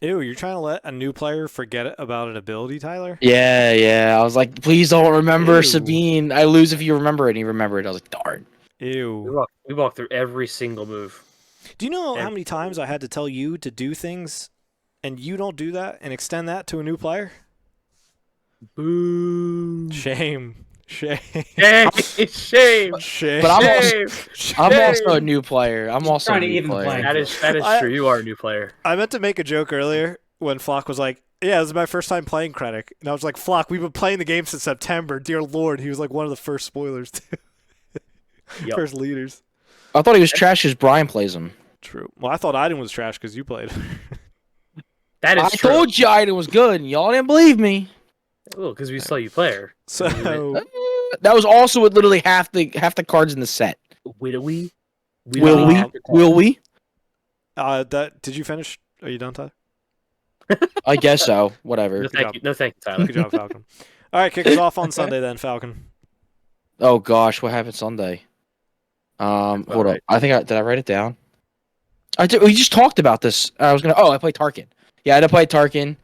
Ew, you're trying to let a new player forget about an ability, Tyler? Yeah. I was like, please don't remember Ew. Sabine. I lose if you remember it. And he remembered. I was like, darn. Ew. We walked through every single move. Do you know how many times I had to tell you to do things and you don't do that and extend that to a new player? Boo. Shame. Shame. Shame. But I'm also a new player. I'm also trying a to new even the player. playing That is true. You are a new player. I meant to make a joke earlier when Flock was like, yeah, this is my first time playing Krennic. And I was like, Flock, we've been playing the game since September. Dear Lord, he was like one of the first spoilers, too. Yep. First leaders. I thought he was trash because Brian plays him. True. Well, I thought Aiden was trash because you played. That is I true. told you Aiden was good, and y'all didn't believe me. Well, because we saw you play her. So, That was also with literally half the cards in the set. Will we? Will we? did you finish? Are you done, Tyler? I guess so. Whatever. No, thank you, Tyler. Good job, Falcon. All right, kick us off on Sunday then, Falcon. Oh gosh, what happened Sunday? Hold up. Did I write it down? I did. We just talked about this. I played Tarkin. Yeah, I did play Tarkin.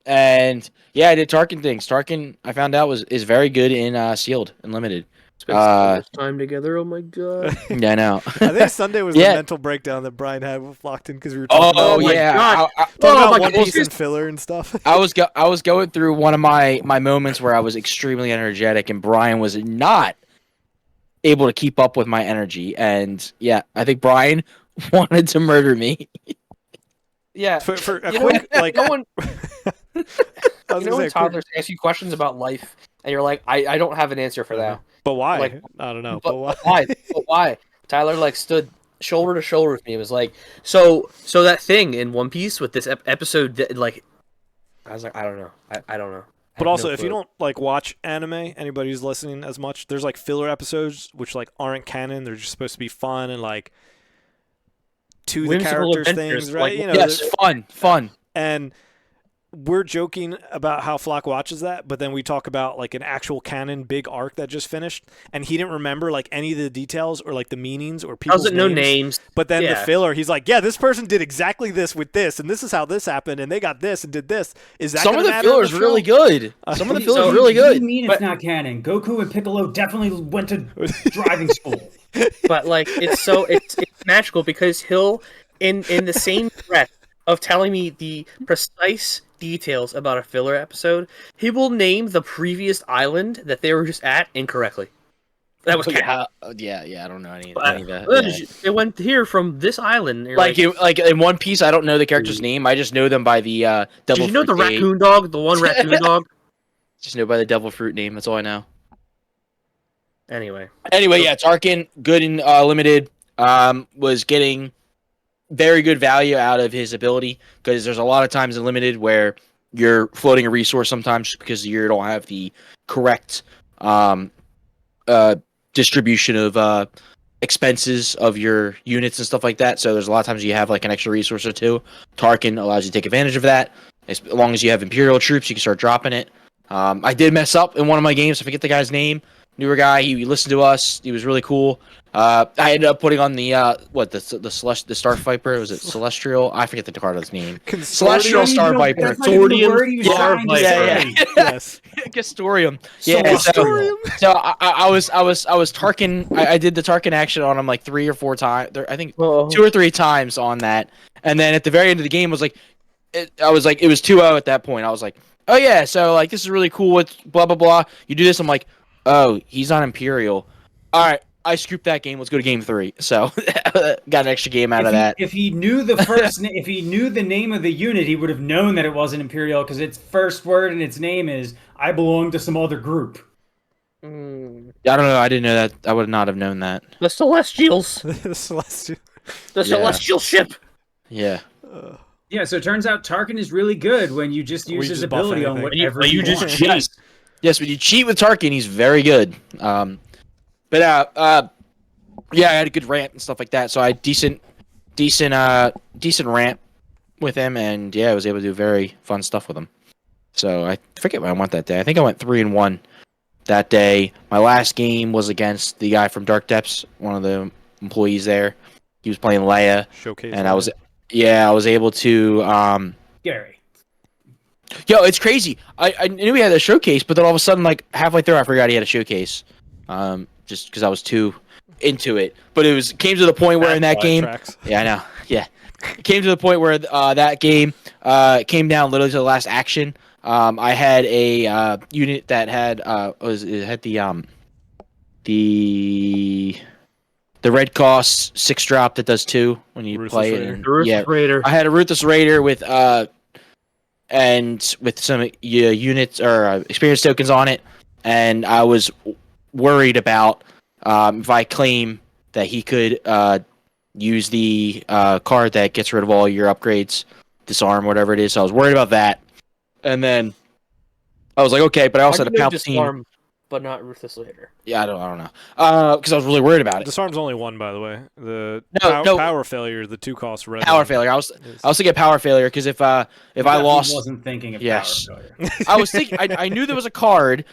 And yeah, I did Tarkin things. Tarkin, I found out is very good in Sealed and Limited. Spent so much time together. Oh my god. Yeah, I know. I think Sunday was the mental breakdown that Brian had with Lockton because we were talking Oh about, yeah, talking about One Piece and filler and stuff. I was going through one of my moments where I was extremely energetic, and Brian was not able to keep up with my energy. And yeah, I think Brian wanted to murder me. Yeah. For a quick no one. I was You know gonna when say, quick, toddlers ask you questions about life, and you're like, I don't have an answer for that. but why? Like, I don't know. But why? why? But why? Tyler stood shoulder to shoulder with me. It was like, so that thing in One Piece with this episode, I was like, I don't know. I don't know. But also, if you don't watch anime, anybody who's listening as much, there's filler episodes which aren't canon. They're just supposed to be fun and to the Whimsical characters adventures, things, right? like- Yes, fun. And we're joking about how Flock watches that, but then we talk about like an actual canon big arc that just finished, and he didn't remember like any of the details or like the meanings or people's Doesn't know names. But then the Yeah. filler, he's like, yeah, this person did exactly this with this, and this is how this happened, and they got this and did this. Is that Some of gonna the matter in fillers the really show? good. Some of the fillers So really What do good. you mean But- it's not canon? Goku and Piccolo definitely went to driving school. But like it's magical because he'll in the same breath of telling me the precise details about a filler episode, he will name the previous island that they were just at incorrectly. That was canon. yeah. I don't know any of that. Yeah. They went here from this island. And you're Like in One Piece, I don't know the character's name. I just know them by the devil. did you know the fruit name. raccoon dog? The one raccoon dog. Just know by the devil fruit name. That's all I know. Anyway, Yeah, Tarkin, good in limited. Was getting very good value out of his ability because there's a lot of times in limited where you're floating a resource sometimes just because you don't have the correct distribution of expenses of your units and stuff like that. So there's a lot of times you have like an extra resource or two. Tarkin allows you to take advantage of that. As long as you have Imperial troops, you can start dropping it. I did mess up in one of my games. I forget the guy's name. Newer guy. He listened to us. He was really cool. I ended up putting on the Star Viper. Was it Celestial? I forget the card's name. Celestial Star Viper. That's not even the word he was Star trying to Viper. say. Yes. Castorium. Yeah. So I was Tarkin. I did the Tarkin action on him like 3 or 4 times. I think 2 or 3 times on that. And then at the very end of the game, it was 2-0 at that point. I was like, oh yeah, so like this is really cool with blah blah blah. You do this, I'm like, oh, he's on Imperial. All right, I scooped that game. Let's go to game 3. So got an extra game out of that. If he knew the first, if he knew the name of the unit, he would have known that it wasn't Imperial because its first word in its name is "I belong to some other group." I don't know. I didn't know that. I would not have known that. the Celestials, Celestial. the Celestial ship. Yeah. Yeah, so it turns out Tarkin is really good when you just use his just buff ability on anything. whatever You just want. cheat. Yes, when you cheat with Tarkin, he's very good. Yeah, I had a good ramp and stuff like that. So I had decent ramp with him, and yeah, I was able to do very fun stuff with him. So I forget what I went that day. I think I went 3-1 that day. My last game was against the guy from Dark Depths, one of the employees there. He was playing Leia, Showcase. and I was able to. Gary. Yo, it's crazy. I knew he had a showcase, but then all of a sudden, like halfway through, I forgot he had a showcase. Just because I was too into it. But came to the point where in that game, yeah, I know, yeah, it came to the point where that game came down literally to the last action. I had a unit that had the red cost 6 drop that does 2 when you Ruthless play Raider. it. Ruthless Raider. I had a Ruthless Raider with some units or experience tokens on it, and I was worried about if I claim that he could use the card that gets rid of all your upgrades, disarm, whatever it is. So I was worried about that, and then I was like, okay, but I also had a Palpatine. Disarm, but not Ruthless Raider. Yeah, I don't know, because I was really worried about it. Disarm's only 1, by the way. The No. power failure, the 2 cost red. Power failure. I was thinking power failure because if I lost, wasn't thinking of Yes. power failure. I was thinking. I knew there was a card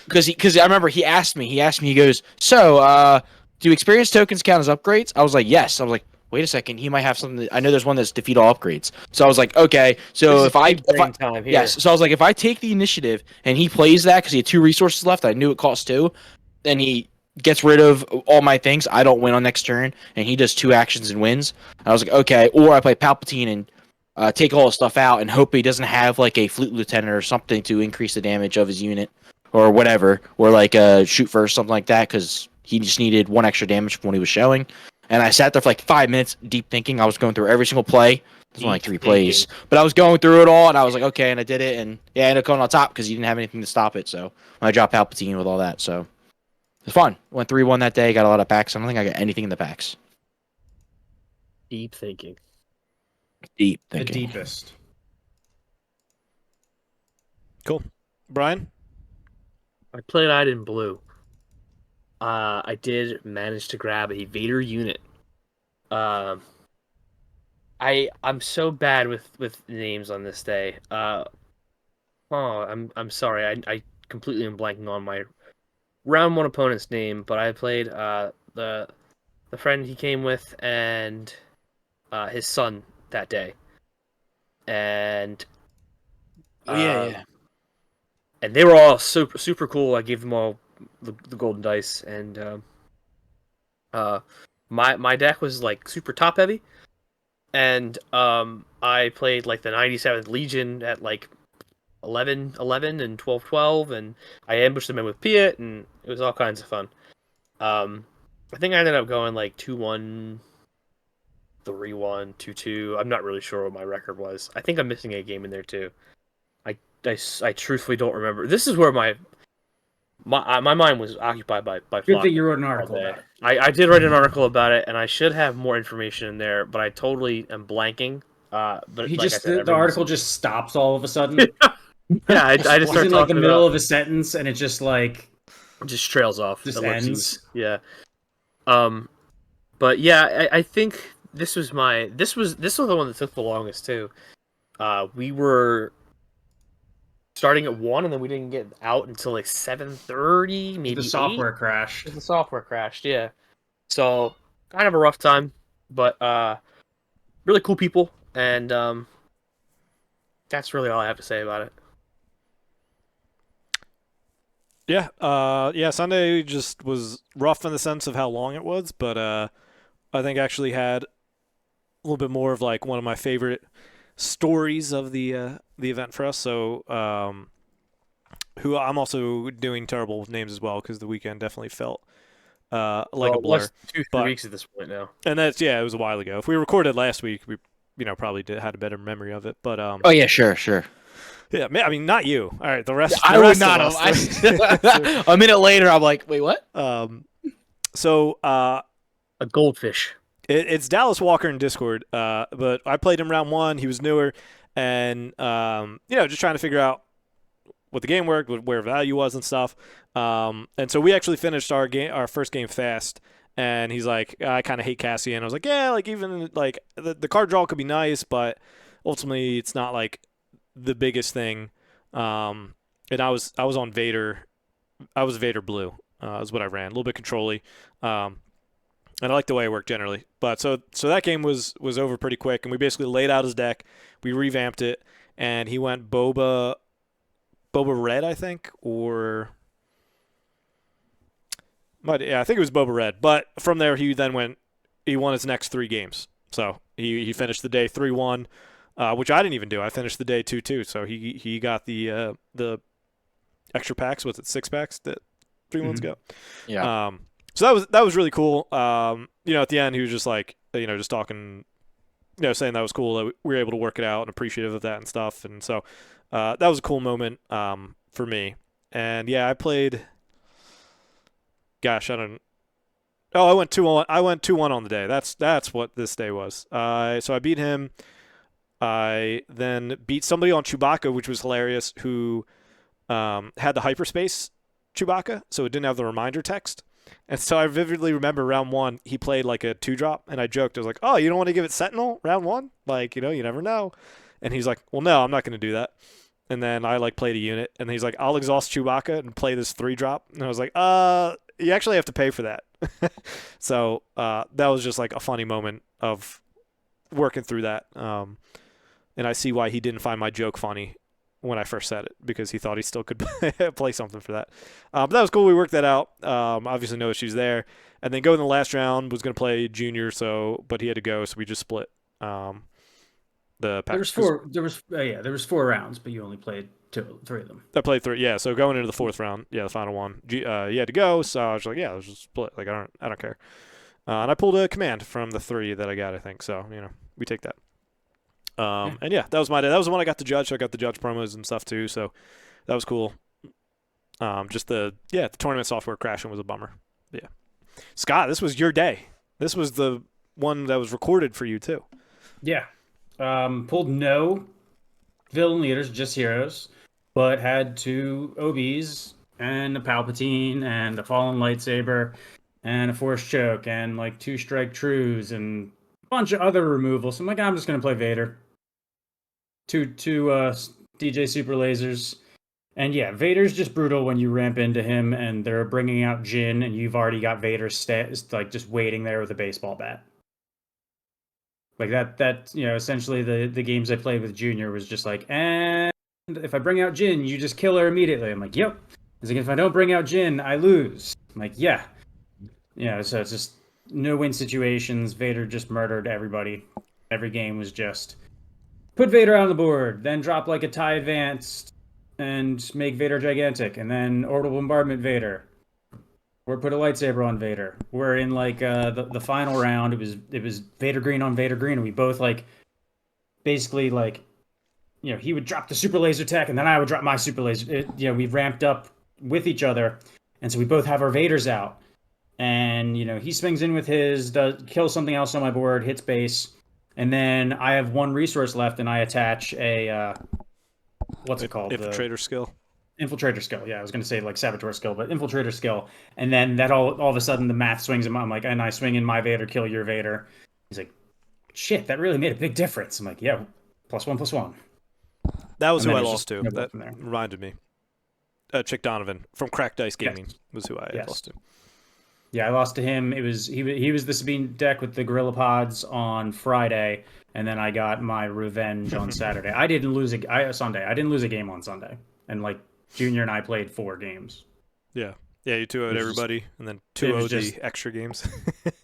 because I remember he asked me. He goes, so do experience tokens count as upgrades? I was like, yes. I was like, wait a second, he might have something. I know there's one that's defeat all upgrades. So I was like, okay. So if I time here. yes, so I was like, if I take the initiative and he plays that because he had 2 resources left, I knew it cost 2, and he gets rid of all my things, I don't win on next turn, and he does 2 actions and wins. And I was like, okay. Or I play Palpatine and take all his stuff out and hope he doesn't have like a fleet lieutenant or something to increase the damage of his unit or whatever, or like a shoot first, something like that, because he just needed 1 extra damage from what he was showing. And I sat there for like 5 minutes deep thinking. I was going through every single play. There's only like 3 plays, but I was going through it all, and I was like, okay, and I did it, and yeah, I ended up going on top because he didn't have anything to stop it. So when I dropped Palpatine with all that, so it was fun. Went 3-1 that day. Got a lot of packs. I don't think I got anything in the packs. Deep thinking. Deep The thinking. deepest. Cool. Brian? I played Eyed in Blue. I did manage to grab a Vader unit. I'm so bad with names on this day. I'm sorry. I completely am blanking on my round one opponent's name, but I played the friend he came with and his son that day, and Oh yeah, um, yeah. and they were all super cool. I gave them all the golden dice, and uh, my deck was like super top heavy, and I played like the 97th Legion at like 11 and 12 and I ambushed them in with Piet, and it was all kinds of fun. I think I ended up going like 2-1, 3-1, 2-2. I'm not really sure what my record was. I think I'm missing a game in there too. I truthfully don't remember. This is where my mind was occupied by Good plot thing you wrote an all article day. about it. I did write an article about it, and I should have more information in there, but I totally am blanking. But He like I just said, the article just stops all of a sudden. yeah, I just He's start in like the talking middle about of a sentence, and it just like just trails off, just ellipses. ends. Yeah. Um, but yeah, I think this was the one that took the longest too. We were starting at 1, and then we didn't get out until like 7:30, maybe The 8. software crashed. The software crashed, yeah. So kind of a rough time, but really cool people, and that's really all I have to say about it. Yeah, yeah. Sunday just was rough in the sense of how long it was, but I think actually had a little bit more of like one of my favorite stories of the event for us. So, who I'm also doing terrible with names as well because the weekend definitely felt like a Well, blur. what's 2-3 But weeks at this point now? and that's yeah, it was a while ago. If we recorded last week, we probably had a better memory of it. But Oh yeah, sure. yeah, I mean not you. All right, the rest. I the would rest not of have. us. A minute later, I'm like, wait, what? So A goldfish. it's Dallas Walker in Discord. But I played him round one. He was newer, and just trying to figure out what the game worked, where value was, and stuff. And so we actually finished our first game fast. And he's like, I kind of hate Cassian. I was like, yeah, like even like the card draw could be nice, but ultimately it's not like the biggest thing. And I was on Vader. I was Vader Blue. Is what I ran. A little bit controlly. And I like the way it worked generally. But so that game was over pretty quick, and we basically laid out his deck. We revamped it, and he went Boba Red, I think, or yeah, I think it was Boba Red. But from there, he won his next 3 games. So he finished the day 3-1, which I didn't even do. I finished the day 2-2. So he got the extra packs. Was it 6 packs that 3 months ago? Yeah. So that was really cool. At the end, he was just like, just talking, saying that was cool that we were able to work it out and appreciative of that and stuff. And so that was a cool moment for me. And yeah, I played. Gosh, I don't. Oh, I went 2-1. I went 2-1 on the day. That's what this day was. So I beat him. I then beat somebody on Chewbacca, which was hilarious. Who had the hyperspace Chewbacca, so it didn't have the reminder text. And so I vividly remember round 1, he played like a 2-drop, and I joked, I was like, "Oh, you don't want to give it Sentinel round 1? Like, you never know." And he's like, "Well, no, I'm not going to do that." And then I like played a unit, and he's like, "I'll exhaust Chewbacca and play this 3-drop." And I was like, you actually have to pay for that." So that was just like a funny moment of working through that. And I see why he didn't find my joke funny when I first said it, because he thought he still could play something for that. But that was cool. We worked that out. Obviously, no issues there. And then going in the last round, was going to play Junior, but he had to go, so we just split the pack. There was 4 rounds, but you only played 3 of them. I played 3. Yeah, so going into the 4th round, the final one, he had to go, so I was like, yeah, let's just split. Like I don't care. And I pulled a command from the 3 that I got, I think. So we take that. And yeah, that was my day. That was the one I got to judge. So I got the judge promos and stuff too. So that was cool. Just the tournament software crashing was a bummer. Yeah, Scott, this was your day. This was the one that was recorded for you too. Yeah, pulled no villain leaders, just heroes, but had 2 OBs and a Palpatine and a fallen lightsaber and a force choke and like 2 strike trues and bunch of other removals. I'm like, I'm just gonna play Vader. Two DJ Super Lasers. And yeah, Vader's just brutal when you ramp into him and they're bringing out Jin and you've already got Vader like just waiting there with a baseball bat. Like that essentially the games I played with Junior was just like, and if I bring out Jin, you just kill her immediately. I'm like, yep. It's like, if I don't bring out Jin, I lose. I'm like, yeah. So it's just no-win situations. Vader just murdered everybody. Every game was just put Vader on the board, then drop like a TIE Advanced and make Vader gigantic, and then orbital bombardment Vader, or put a lightsaber on Vader. We're in like the final round. It was Vader green on Vader green, and we both like basically like he would drop the super laser tech, and then I would drop my super laser. We ramped up with each other, and so we both have our Vaders out, and he swings in with his, kills something else on my board, hits base, and then I have one resource left, and I attach a what's it called? Infiltrator skill. Infiltrator skill. Yeah, I was going to say like saboteur skill, but infiltrator skill. And then that all of a sudden the math swings in. I'm like, and I swing in my Vader, kill your Vader. He's like, shit, that really made a big difference. I'm like, yeah, +1/+1. That was who I lost to. That reminded me. Chick Donovan from Cracked Dice Gaming was who I lost to. Yeah, I lost to him. It was he was the Sabine deck with the Gorilla Pods on Friday, and then I got my revenge on Saturday. I didn't lose Sunday. I didn't lose a game on Sunday, and like Junior and I played 4 games. Yeah, you 2-0'd everybody, and then 2-0'd the extra games.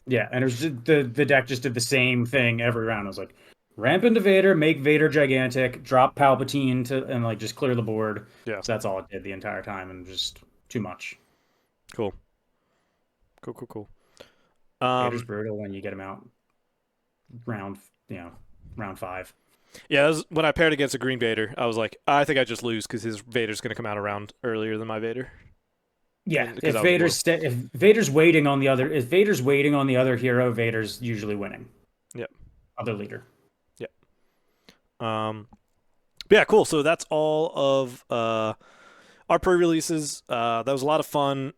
Yeah, and it was just, the deck just did the same thing every round. I was like, ramp into Vader, make Vader gigantic, drop Palpatine and like just clear the board. Yeah, so that's all it did the entire time, and just too much. Cool. Vader's brutal when you get him out round 5. Yeah, that was when I paired against a green Vader. I was like, I think I just lose because his Vader's going to come out a round earlier than my Vader. Yeah, if Vader's waiting on the other hero, Vader's usually winning. Yep. Other leader. Yep. Yeah, cool. So that's all of our pre-releases. That was a lot of fun.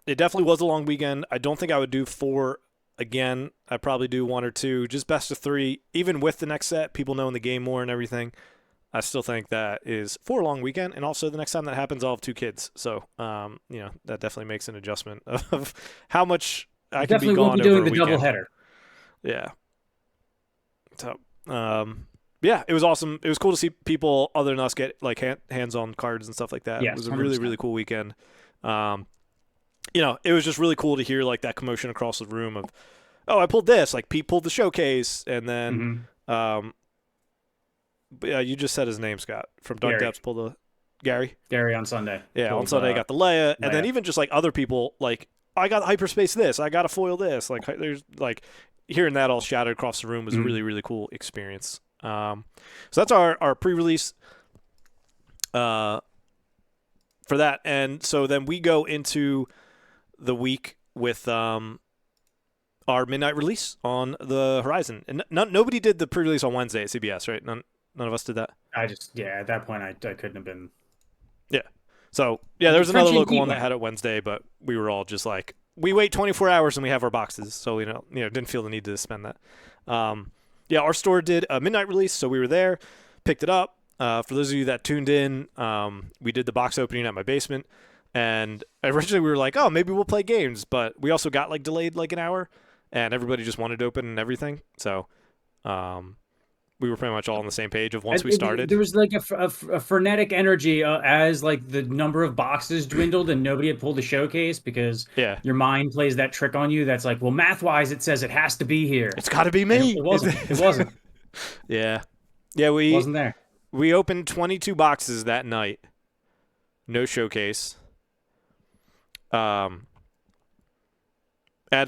It definitely was a long weekend. I don't think I would do 4 again. I'd probably do 1 or 2, just best of 3. Even with the next set, people knowing the game more and everything, I still think that is 4 long weekend. And also the next time that happens, I'll have 2 kids. So, that definitely makes an adjustment of how much I can be gone over a weekend. Definitely won't be doing the doubleheader. Yeah. So, yeah, it was awesome. It was cool to see people other than us get like hands-on cards and stuff like that. Yes, it was a 100%. really, really cool weekend. It was just really cool to hear like that commotion across the room of, oh, I pulled this. Like Pete pulled the showcase, and then, but yeah, you just said his name, Scott, from Dark Depths pulled the Gary on Sunday. Yeah, on Sunday I got the Leia, and then even just like other people like, I got hyperspace this, I got to foil this. Like there's like hearing that all shouted across the room was a really, really cool experience. So that's our pre-release for that, and so then we go into the week with our midnight release on the horizon, and nobody did the pre-release on Wednesday at CBS, right? None of us did that. At that point I couldn't have been. Yeah. So yeah, there was another local one that had it Wednesday, but we were all just like, we wait 24 hours and we have our boxes, so we didn't feel the need to spend that. Yeah, our store did a midnight release, so we were there, picked it up. For those of you that tuned in, we did the box opening at my basement. And originally we were like, oh, maybe we'll play games, but we also got like delayed like an hour, and everybody just wanted to open and everything. So we were pretty much all on the same page of once we started. There was like a frenetic energy as like the number of boxes dwindled and nobody had pulled the showcase, because your mind plays that trick on you. That's like, well, math-wise, it says it has to be here. It's got to be me. It wasn't. It wasn't. Yeah, we wasn't there. We opened 22 boxes that night. No showcase. Add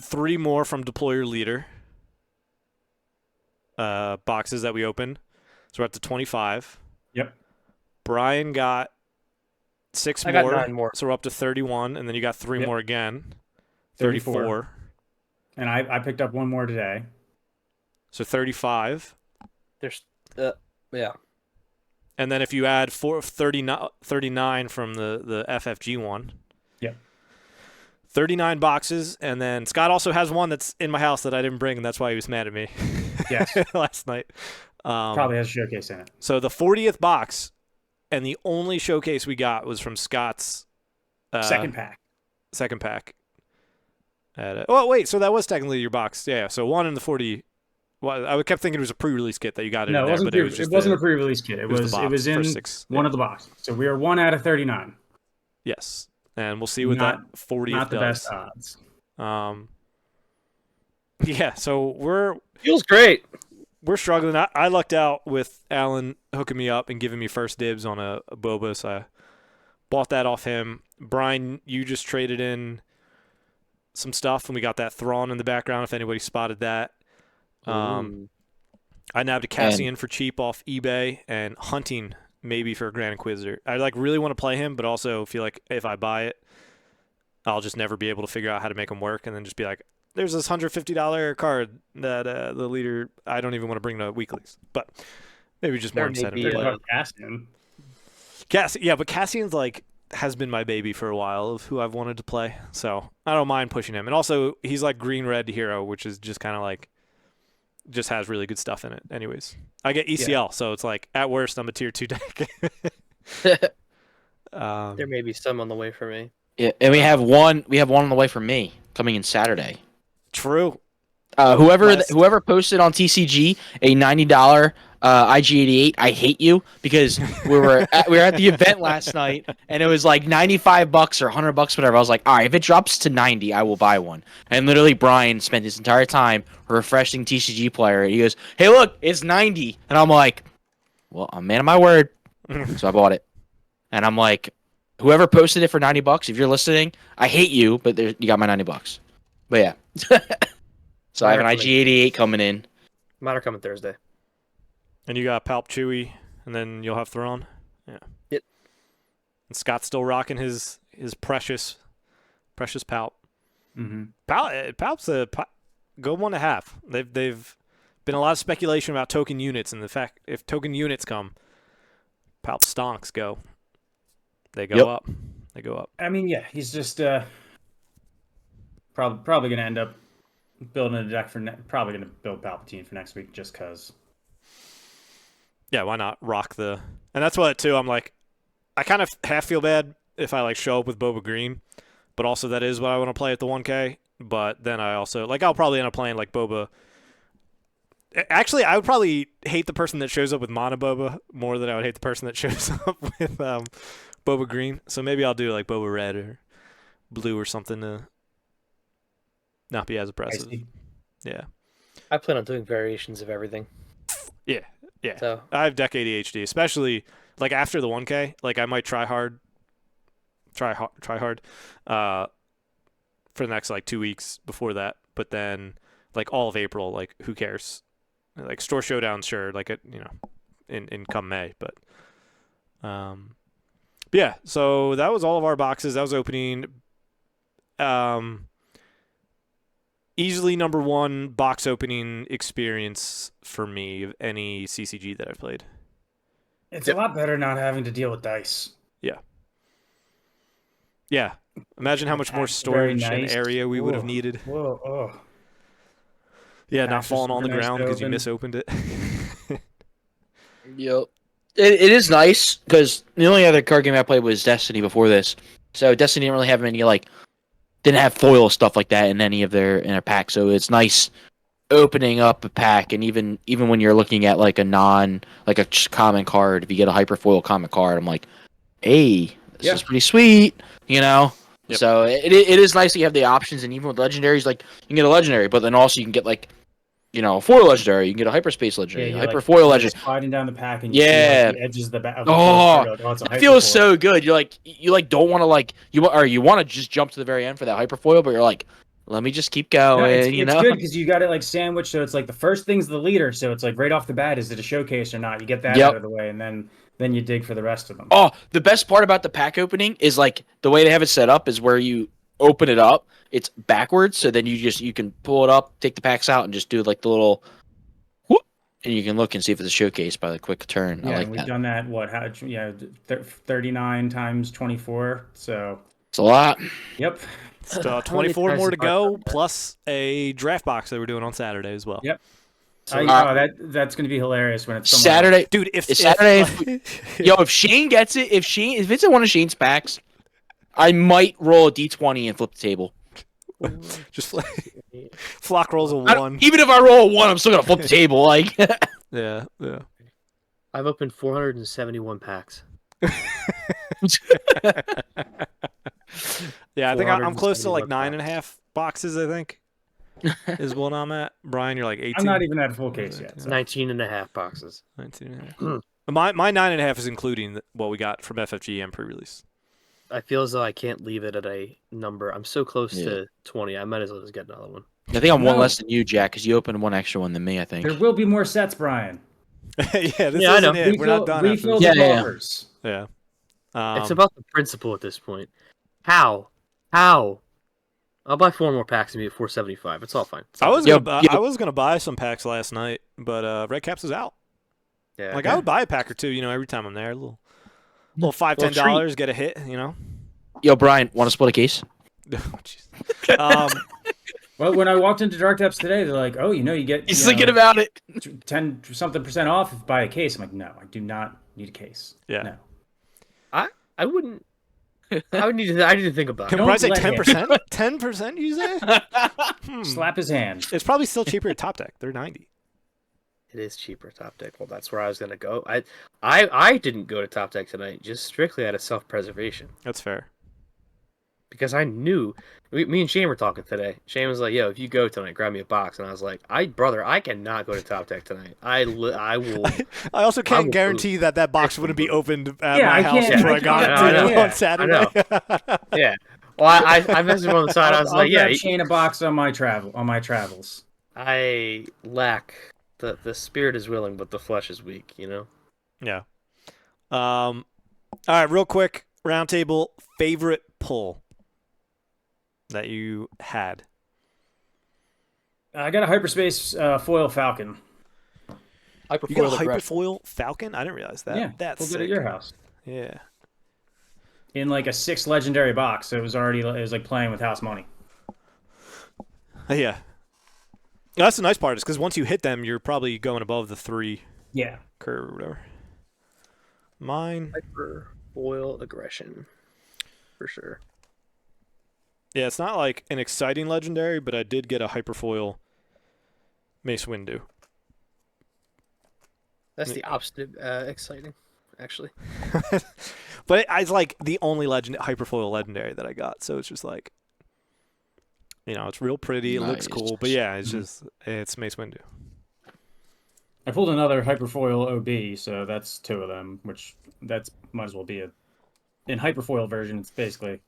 3 more from Deployer Leader boxes that we opened. So we're up to 25. Yep. Brian got 6 more. I got 9 more. So we're up to 31, and then you got 3 more again. 34. And I picked up 1 more today. So 35. There's yeah. And then if you add 39 from the FFG one. Yep. 39 boxes, and then Scott also has one that's in my house that I didn't bring, and that's why he was mad at me. Yes. last night. Probably has a showcase in it. So the 40th box, and the only showcase we got was from Scott's Second pack. Second pack. Oh wait, so that was technically your box. Yeah. So 1 in the 40. Well, I kept thinking it was a pre-release kit that you got in No, there, it wasn't. but it was just it wasn't a pre-release kit. It was the in first 6. one of the boxes. So we are 1 out of 39. Yes, and we'll see what that 40th Not the does. best odds. Yeah. So Feels great. we're struggling. I lucked out with Alan hooking me up and giving me first dibs on a Boba, so I bought that off him. Brian, you just traded in some stuff, and we got that Thrawn in the background, if anybody spotted that. I nabbed a Cassian for cheap off eBay, and Hunting maybe for a Grand Inquisitor. I really want to play him, but also feel like if I buy it, I'll just never be able to figure out how to make him work, and then just be like, there's this $150 card that the leader, I don't even want to bring to weeklies, but maybe just more incentive to play. Cassian. Yeah, but Cassian's has been my baby for a while of who I've wanted to play, so I don't mind pushing him. And also, he's like green-red hero, which is just kind of just has really good stuff in it. Anyways, I get ECL, so it's at worst, I'm a tier 2 deck. There may be some on the way for me. Yeah, and we have one on the way for me coming in Saturday. True. Whoever posted on TCG a $90 IG88, I hate you, because we were at the event last night and it was like $95 or $100, whatever. I was like, all right, if it drops to 90, I will buy one. And literally Brian spent his entire time refreshing TCG Player. He goes, hey, look, it's 90, and I'm like, well, I'm a man of my word, so I bought it. And I'm like, whoever posted it for $90, if you're listening, I hate you, but you got my $90. But yeah. So I have an IG88 coming in. Mine are coming Thursday. And you got Palp Chewy, and then you'll have Thrawn. Yeah. Yep. And Scott's still rocking his precious Palp. Mm-hmm. Palp's a go 1.5. They've been a lot of speculation about token units, and the fact if token units come, Palp stonks go. They go up. They go up. I mean, yeah, he's just probably going to end up building a deck probably going to build Palpatine for next week just because. Yeah, why not rock the... And that's what, too, I'm like, I kind of half feel bad if I, show up with Boba Green, but also that is what I want to play at the 1K, but then I also... I'll probably end up playing, Boba... Actually, I would probably hate the person that shows up with Mono Boba more than I would hate the person that shows up with Boba Green, so maybe I'll do, Boba Red or Blue or something to not be as aggressive. Yeah. I plan on doing variations of everything. Yeah. Yeah, so. I have deck ADHD, especially after the 1K. I might try hard for the next 2 weeks before that. But then all of April, who cares? Store Showdown, sure, in come May, but yeah. So that was all of our boxes. That was opening. Easily number 1 box opening experience for me of any CCG that I've played. It's a lot better not having to deal with dice. Yeah. Yeah. Imagine how much more storage and area we would have needed. Whoa, oh. Yeah, not falling on the ground because you misopened it. Yep. It is nice because the only other card game I played was Destiny before this. So Destiny didn't really have any didn't have foil stuff like that in any of their packs, so it's nice opening up a pack, and even when you're looking at a common card, if you get a hyper foil common card, I'm like, hey, this is pretty sweet, Yep. So it is nice that you have the options, and even with legendaries, you can get a legendary, but then also you can get a foil legendary, you can get a hyperspace legendary, hyper foil legendary. Sliding down the pack and you see the edges of the back. It feels so good. You don't want to you want to just jump to the very end for that hyper foil, but you're like, let me just keep going. It's good because you got it sandwiched, so it's the first thing's the leader, so it's right off the bat, is it a showcase or not? You get that out of the way, and then you dig for the rest of them. Oh, the best part about the pack opening is the way they have it set up is where you open it up, it's backwards, so then you can pull it up, take the packs out, and just do the little whoop, and you can look and see if it's a showcase by the quick turn. Yeah, I like we've that. done that. 39 times 24, so it's a lot. Yep. 24 more to go, plus a draft box that we're doing on Saturday as well. Yep. That's going to be hilarious when it's Saturday, dude. If Saturday, if Shane gets it, if it's in one of Shane's packs, I might roll a d20 and flip the table. Just Flock rolls a 1. Even if I roll a 1, I'm still gonna flip the table. Like, yeah. I've opened 471 packs. Yeah, I think I'm close to like 9.5 boxes. I think is what I'm at. Brian, you're like 18. I'm not even at a full case yet. So. 19 and a half boxes. 19.5. My 9.5 is including what we got from FFG and pre-release. I feel as though I can't leave it at a number. I'm so close to 20. I might as well just get another one. I think I'm one less than you, Jack, because you opened one extra one than me. I think there will be more sets, Brian. This isn't it. We're not done. Refill the coffers. Yeah. It's about the principle at this point. How? I'll buy 4 more packs and be at 475. It's all fine. I was gonna buy some packs last night, but Red Caps is out. Yeah. I would buy a pack or two, every time I'm there. A little $5-10, get a hit, Yo, Brian, want to split a case? Oh, jeez. Well, when I walked into Dark Depths today, they're like, "Oh, you get he's thinking about it. 10% off if buy a case." I'm like, "No, I do not need a case." Yeah. No. I wouldn't. I need to think about it. Can Brian say 10%? 10%, you say? Slap his hand. It's probably still cheaper at Top Deck. They're 90. It is cheaper Top Deck. Well, that's where I was gonna go. I didn't go to Top Deck tonight just strictly out of self-preservation. That's fair. Because I knew, me and Shane were talking today. Shane was like, "Yo, if you go tonight, grab me a box." And I was like, "Brother, I cannot go to Top Deck tonight. I will." I also can't guarantee that box wouldn't be opened at my house before I got it on Saturday. Yeah. Well, I messaged him on the side. I was like, "Yeah, Shane a box on my travels." I lack the spirit is willing, but the flesh is weak. Yeah. All right, real quick roundtable favorite pull that you had. I got a hyperspace foil Falcon. You got a hyperfoil Falcon? I didn't realize that. Yeah, that's we'll get it at your house. Yeah. In like a 6 legendary box, so it was like playing with house money. Yeah. That's the nice part, is because once you hit them, you're probably going above the 3 curve or whatever. Mine. Hyperfoil aggression. For sure. Yeah, it's not like an exciting legendary, but I did get a hyperfoil Mace Windu. That's the opposite exciting, actually. But it's like the only hyperfoil legendary that I got, so it's just like, it's real pretty, it looks cool, but yeah, it's Mace Windu. I pulled another hyperfoil OB, so that's 2 of them, which might as well be in hyperfoil version. It's basically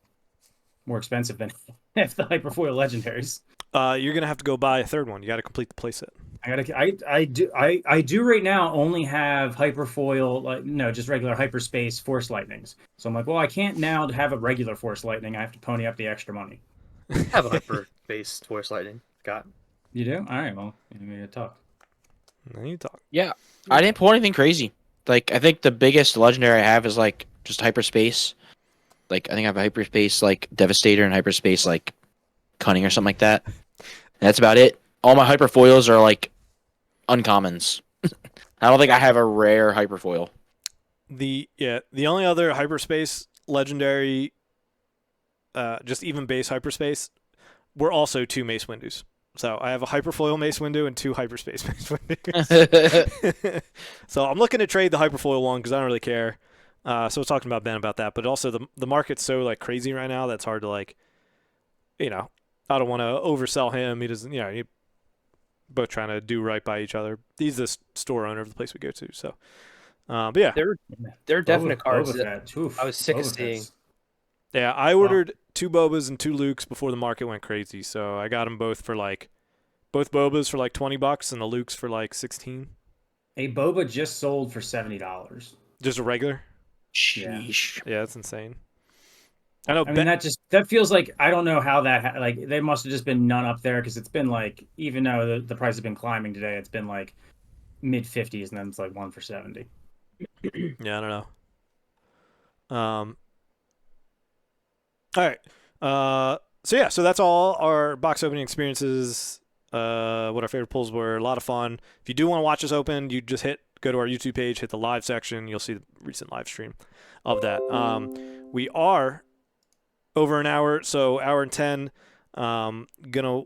more expensive than half the hyperfoil legendaries. You're gonna have to go buy a 3rd one. You got to complete the playset. I do right now only have hyperfoil, just regular hyperspace force lightnings. So I'm like, well, I can't now have a regular force lightning. I have to pony up the extra money. I have a hyper-based force lightning. Got. You do? All right. Well, you need to talk. Then you talk. Yeah, I didn't pull anything crazy. Like, I think the biggest legendary I have is like just hyperspace. Like, I think I have a hyperspace like Devastator and hyperspace like Cunning or something like that. And that's about it. All my hyperfoils are like uncommons. I don't think I have a rare hyperfoil. The only other hyperspace legendary, just even base hyperspace, were also 2 Mace Windus. So I have a hyperfoil Mace Windu and 2 hyperspace Mace Windus. So I'm looking to trade the hyperfoil one because I don't really care. So I was talking about Ben about that, but also the market's so like crazy right now that's hard to like, I don't want to oversell him. He doesn't, he both trying to do right by each other. He's the store owner of the place we go to. So, but yeah, there are definite cards that I was sick of seeing. Yeah, I ordered 2 Bobas and 2 Lukes before the market went crazy. So I got them both for both Bobas for like $20 and the Lukes for like 16. A Boba just sold for $70. Just a regular. Sheesh. Yeah, that's insane. I know. I mean, that feels like, I don't know how that they must have just been none up there, because it's been like, even though the price has been climbing today, it's been like mid 50s, and then it's like 1 for 70. Yeah, I don't know. All right. So that's all our box opening experiences what our favorite pulls were. A lot of fun. If you do want to watch us open, you just go to our YouTube page, hit the live section. You'll see the recent live stream of that. We are over an hour, so hour and 10. Gonna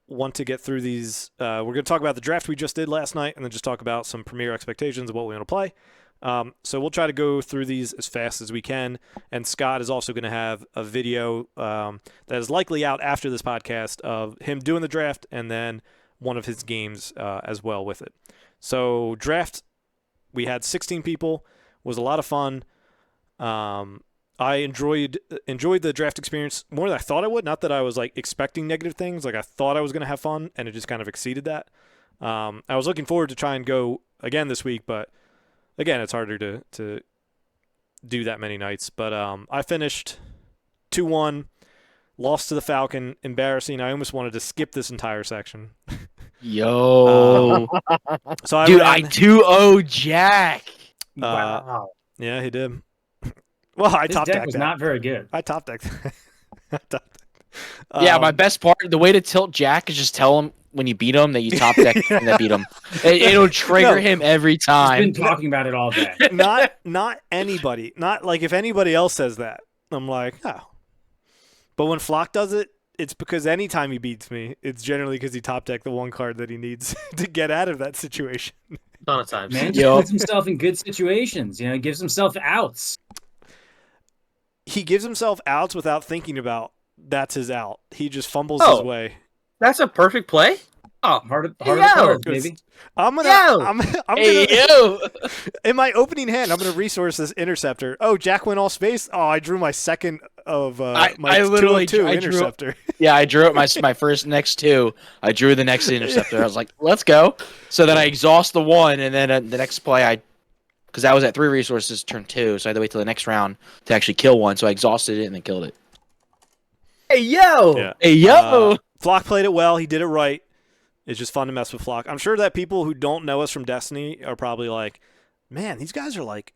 want to get through these. We're gonna talk about the draft we just did last night, and then just talk about some Premier expectations of what we want to play. So we'll try to go through these as fast as we can. And Scott is also going to have a video that is likely out after this podcast of him doing the draft and then one of his games as well with it. So draft, we had 16 people, was a lot of fun. I enjoyed the draft experience more than I thought I would. Not that I was like expecting negative things. Like I thought I was going to have fun, and it just kind of exceeded that. I was looking forward to try and go again this week, but again, it's harder to do that many nights. But I finished 2-1, lost to the Falcon. Embarrassing. I almost wanted to skip this entire section. Yo. So I Dude, ran, I 2-0 Jack. Wow. Yeah, he did. Well, I This top deck decked was that. not very good. I top decked. Yeah, my best part, the way to tilt Jack is just tell him when you beat him that you top deck and that beat him. It'll trigger him every I've time. been talking about it all day. not anybody. Not like if anybody else says that, I'm like, oh. But when Flock does it, it's because anytime he beats me, it's generally because he top decked the one card that he needs to get out of that situation. A ton of times. Man, just Yo. puts himself in good situations. You know, gives himself outs. He gives himself outs without thinking about that's his out. He just fumbles Oh. his way. That's a perfect play. Oh, Heart of Yo. cards, baby. I'm gonna. Yo. I'm Hey, gonna. yo. In my opening hand, I'm gonna resource this interceptor. Oh, Jack went all space. Oh, I drew my second of my I literally 202 I drew- interceptor. Yeah, I drew up my first next two. I drew the next interceptor. I was like, let's go. So then I exhaust the one, and then the next play because I was at 3 resources turn 2, so I had to wait till the next round to actually kill one. So I exhausted it and then killed it. hey yo. Yeah. Hey, yo. Flock played it well. He did it right. It's just fun to mess with Flock. I'm sure that people who don't know us from Destiny are probably like, man, these guys are like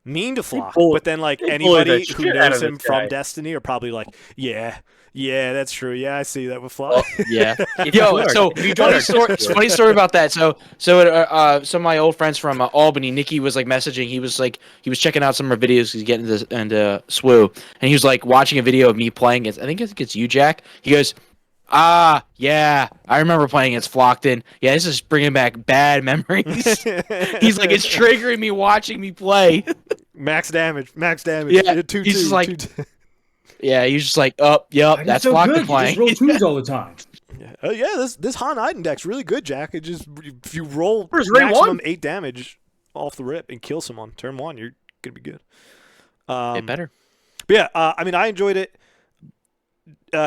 mean to Flock. But then like bully anybody the who shit out knows of him this from guy. Destiny are probably like, yeah, that's true. Yeah, I see that with Flock. Yeah. If you Yo, are- so if you join our Discord. funny story about that. So some of my old friends from Albany, Nikki was like messaging. He was checking out some of our videos. He's getting into SWU, and he was like watching a video of me playing against. I think it's you, Jack. He goes, yeah, I remember playing against Flockton. Yeah, this is bringing back bad memories. He's like, it's triggering me watching me play. Max damage. Yeah, 2-2, he's just like- 2-2. Yeah, he's just like, oh, yep, Why that's so Flockton good? playing. You just roll twos all the time. Yeah. Oh yeah, this Han Iden deck's really good, Jack. It just if you roll Where's Ray maximum one? 8 damage off the rip and kill someone turn 1, you're gonna be good. Get better. But yeah, I mean, I enjoyed it.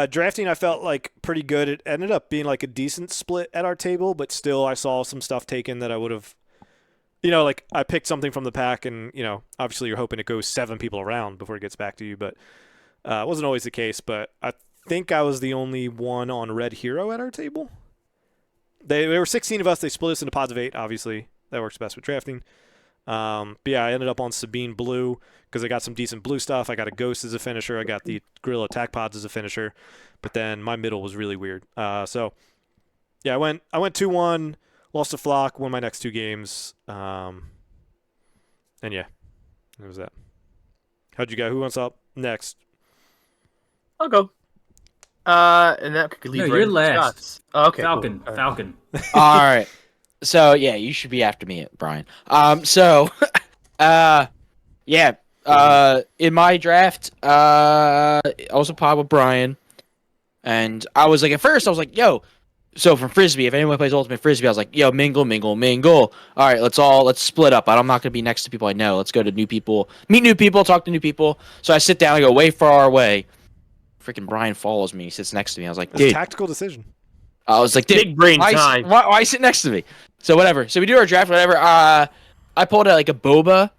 Drafting, I felt like pretty good. It ended up being like a decent split at our table, but still, I saw some stuff taken that I would have, like I picked something from the pack, and obviously you're hoping it goes 7 people around before it gets back to you, but it wasn't always the case. But I think I was the only one on Red Hero at our table. There were 16 of us. They split us into pods of 8. Obviously, that works best with drafting. But yeah, I ended up on Sabine Blue because I got some decent blue stuff. I got a Ghost as a finisher. I got the Gorilla Attack Pods as a finisher. But then my middle was really weird. So yeah, I went 2-1, lost to Flock, won my next 2 games. And yeah, that was that. How'd you go? Who wants up next? I'll go. And that could lead No, right you're into last. Scott's. Oh, okay. cool. Falcon. All right. Falcon. All right. So yeah, you should be after me, Brian. Yeah. In my draft, I was a pod with Brian, and I was like, at first, I was like, yo. So from Frisbee, if anyone plays Ultimate Frisbee, I was like, yo, mingle. All right, let's split up. I'm not gonna be next to people I know. Let's go to new people, meet new people, talk to new people. So I sit down, I go way far away. Freaking Brian follows me. He sits next to me. I was like, It's a dude. tactical decision. I was like, dude, Big brain why, time. why sit next to me? So whatever. So we do our draft, whatever. I pulled out like a Boba,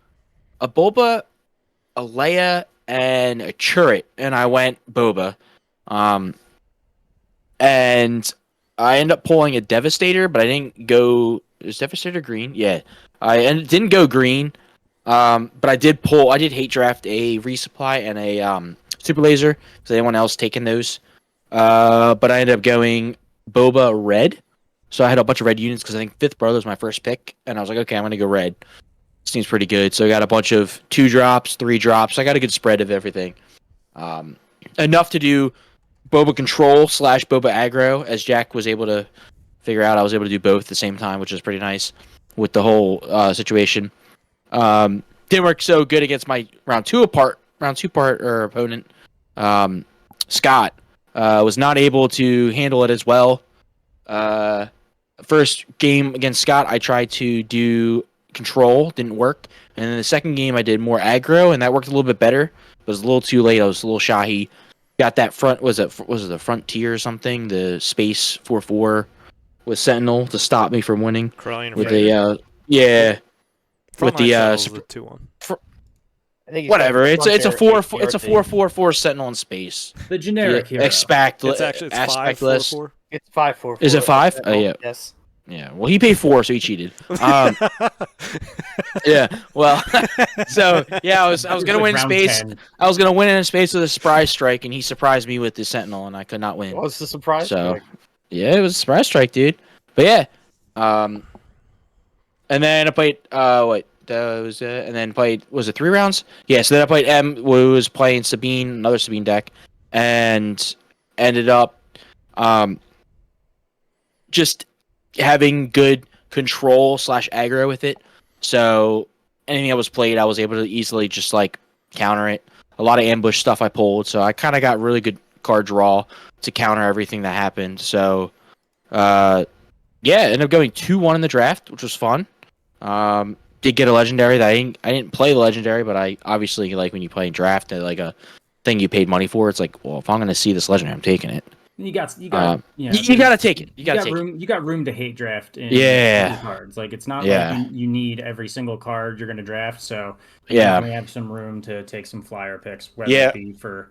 a Leia, and a Churret, and I went Boba. And I ended up pulling a Devastator, but I didn't go. Is Devastator green? Yeah. Didn't go green. But I did hate draft a resupply and a super laser because anyone else taking those. But I ended up going Boba red So I had a bunch of red units because I think Fifth Brother was my first pick, and I was like, okay, I'm gonna go red. Seems pretty good. So I got a bunch of 2 drops, 3 drops. I got a good spread of everything. Enough to do Boba control / Boba aggro, as Jack was able to figure out. I was able to do both at the same time, which is pretty nice with the whole situation. Didn't work so good against my round two partner opponent. Scott was not able to handle it as well. First game against Scott, I tried to do control, didn't work. And then the second game, I did more aggro, and that worked a little bit better. It was a little too late. I was a little shahy. Got that front, was it the Frontier or something? The Space 4/4 with Sentinel to stop me from winning. Crying with the yeah. With the 2-1. I think whatever. It's a 4/4 4. Sentinel in space. The generic hero. It's actually aspect 5-4-4. It's 5/4. Is it 5? Oh yeah. Yes. Yeah. Well, he paid 4, so he cheated. Yeah. Well. So yeah, I was gonna win space. 10. I was gonna win in space with a surprise strike, and he surprised me with the Sentinel, and I could not win. What's the surprise? So yeah, it was a surprise strike, dude. But yeah. And then I played. And then played. Was it 3 rounds? Yeah. So then I played M. Who was playing Sabine, another Sabine deck, and ended up, just having good control / aggro with it. So anything that was played, I was able to easily just like counter it. A lot of ambush stuff I pulled, so I kind of got really good card draw to counter everything that happened. So, yeah, ended up going 2-1 in the draft, which was fun. Did get a legendary that I didn't play the legendary, but I obviously, like, when you play draft, like a thing you paid money for, it's like, well, if I'm going to see this legendary, I'm taking it. You got you got to take it. You got room. You got room to hate draft in cards. Like, it's not like you need every single card you're going to draft. So you definitely have some room to take some flyer picks, whether it be for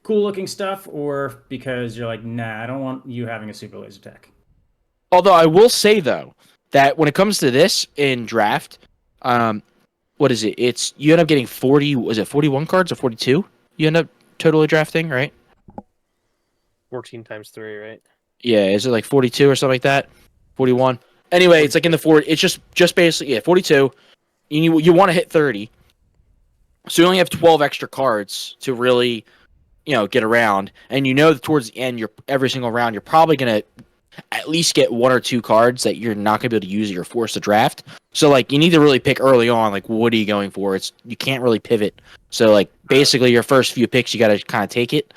cool looking stuff or because you're like, nah, I don't want you having a super laser tech. Although I will say though that when it comes to this in draft, what is it? It's you end up getting 40. Was it 41 cards or 42? You end up totally drafting, right? 14 times 3, right? Yeah, is it like 42 or something like that? 41. Anyway, it's like in the 40. It's just basically 42. You want to hit 30, so you only have 12 extra cards to really, get around. And that towards the end, every single round, you're probably gonna at least get 1 or 2 cards that you're not gonna be able to use. Or you're forced to draft. So like you need to really pick early on. Like what are you going for? You can't really pivot. So like basically your first few picks, you got to kind of take it.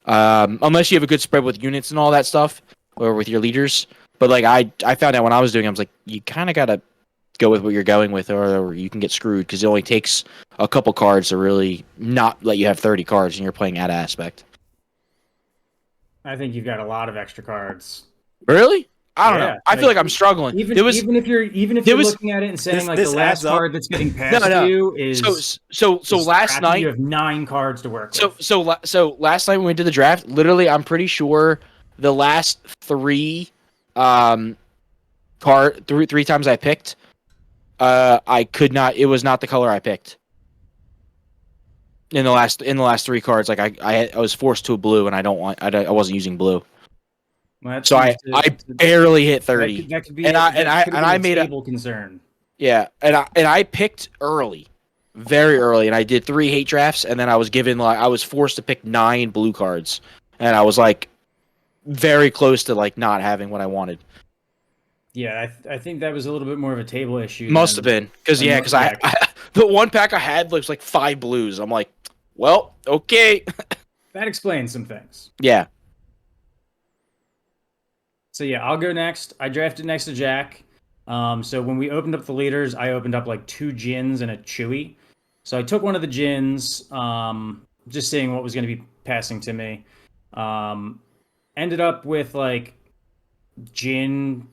Unless you have a good spread with units and all that stuff, or with your leaders. But like I found out when I was doing it, I was like, you kind of got to go with what you're going with, or you can get screwed because it only takes a couple cards to really not let you have 30 cards and you're playing at aspect. I think you've got a lot of extra cards. Really? I don't know. I feel like I'm struggling. Even if you're looking at it and saying the last card that's getting passed to you is so last night you have 9 cards to work with. So last night when we did the draft, literally I'm pretty sure the last 3 times I picked, I could not. It was not the color I picked. In the last 3 cards, like I was forced to a blue, and I wasn't using blue. Well, so I barely hit 30, that could be I made a concern. Yeah, and I picked early, very early, and I did 3 hate drafts, and then I was forced to pick 9 blue cards, and I was like very close to like not having what I wanted. Yeah, I think that was a little bit more of a table issue. Must have been because I the one pack I had looks like 5 blues. I'm like, well, okay. That explains some things. Yeah. So yeah, I'll go next. I drafted next to Jack. So when we opened up the leaders, I opened up like 2 Jins and a Chewy. So I took one of the Jins, just seeing what was going to be passing to me. Ended up with like Jin,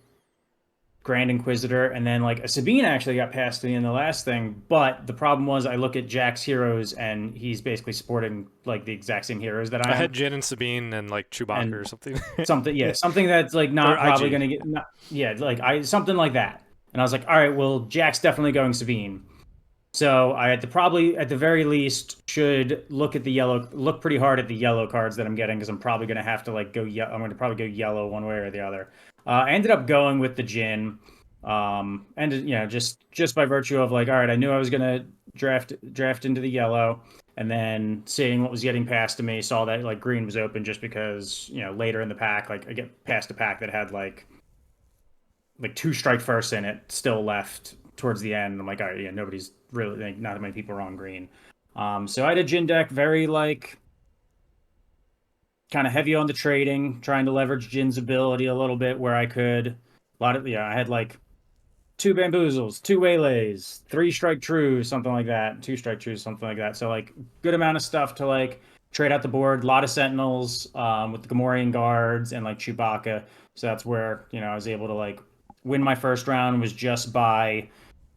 Grand Inquisitor, and then like a Sabine actually got passed to me in the last thing. But the problem was I look at Jack's heroes and he's basically sporting like the exact same heroes that I had Jin and Sabine and like Chewbacca or something. something that's like not probably going to get something like that. And I was like, all right, well, Jack's definitely going Sabine. So I at the very least should look pretty hard at the yellow cards that I'm getting because I'm probably going to have to like go. I'm going to probably go yellow one way or the other. I ended up going with the gin, and just by virtue of like, all right, I knew I was gonna draft into the yellow, and then seeing what was getting passed to me, saw that like green was open just because later in the pack, like I get past a pack that had like 2 strike firsts in it, still left towards the end. I'm like, all right, yeah, nobody's really like, not that many people are on green. So I had a gin deck, very like kind of heavy on the trading, trying to leverage Jin's ability a little bit where I could. I had like 2 bamboozles, 2 waylays, 3 strike trues, something like that, 2 strike trues, something like that. So like good amount of stuff to like trade out the board. A lot of sentinels with the Gamorrean guards and like Chewbacca. So that's where I was able to like win my first round was just by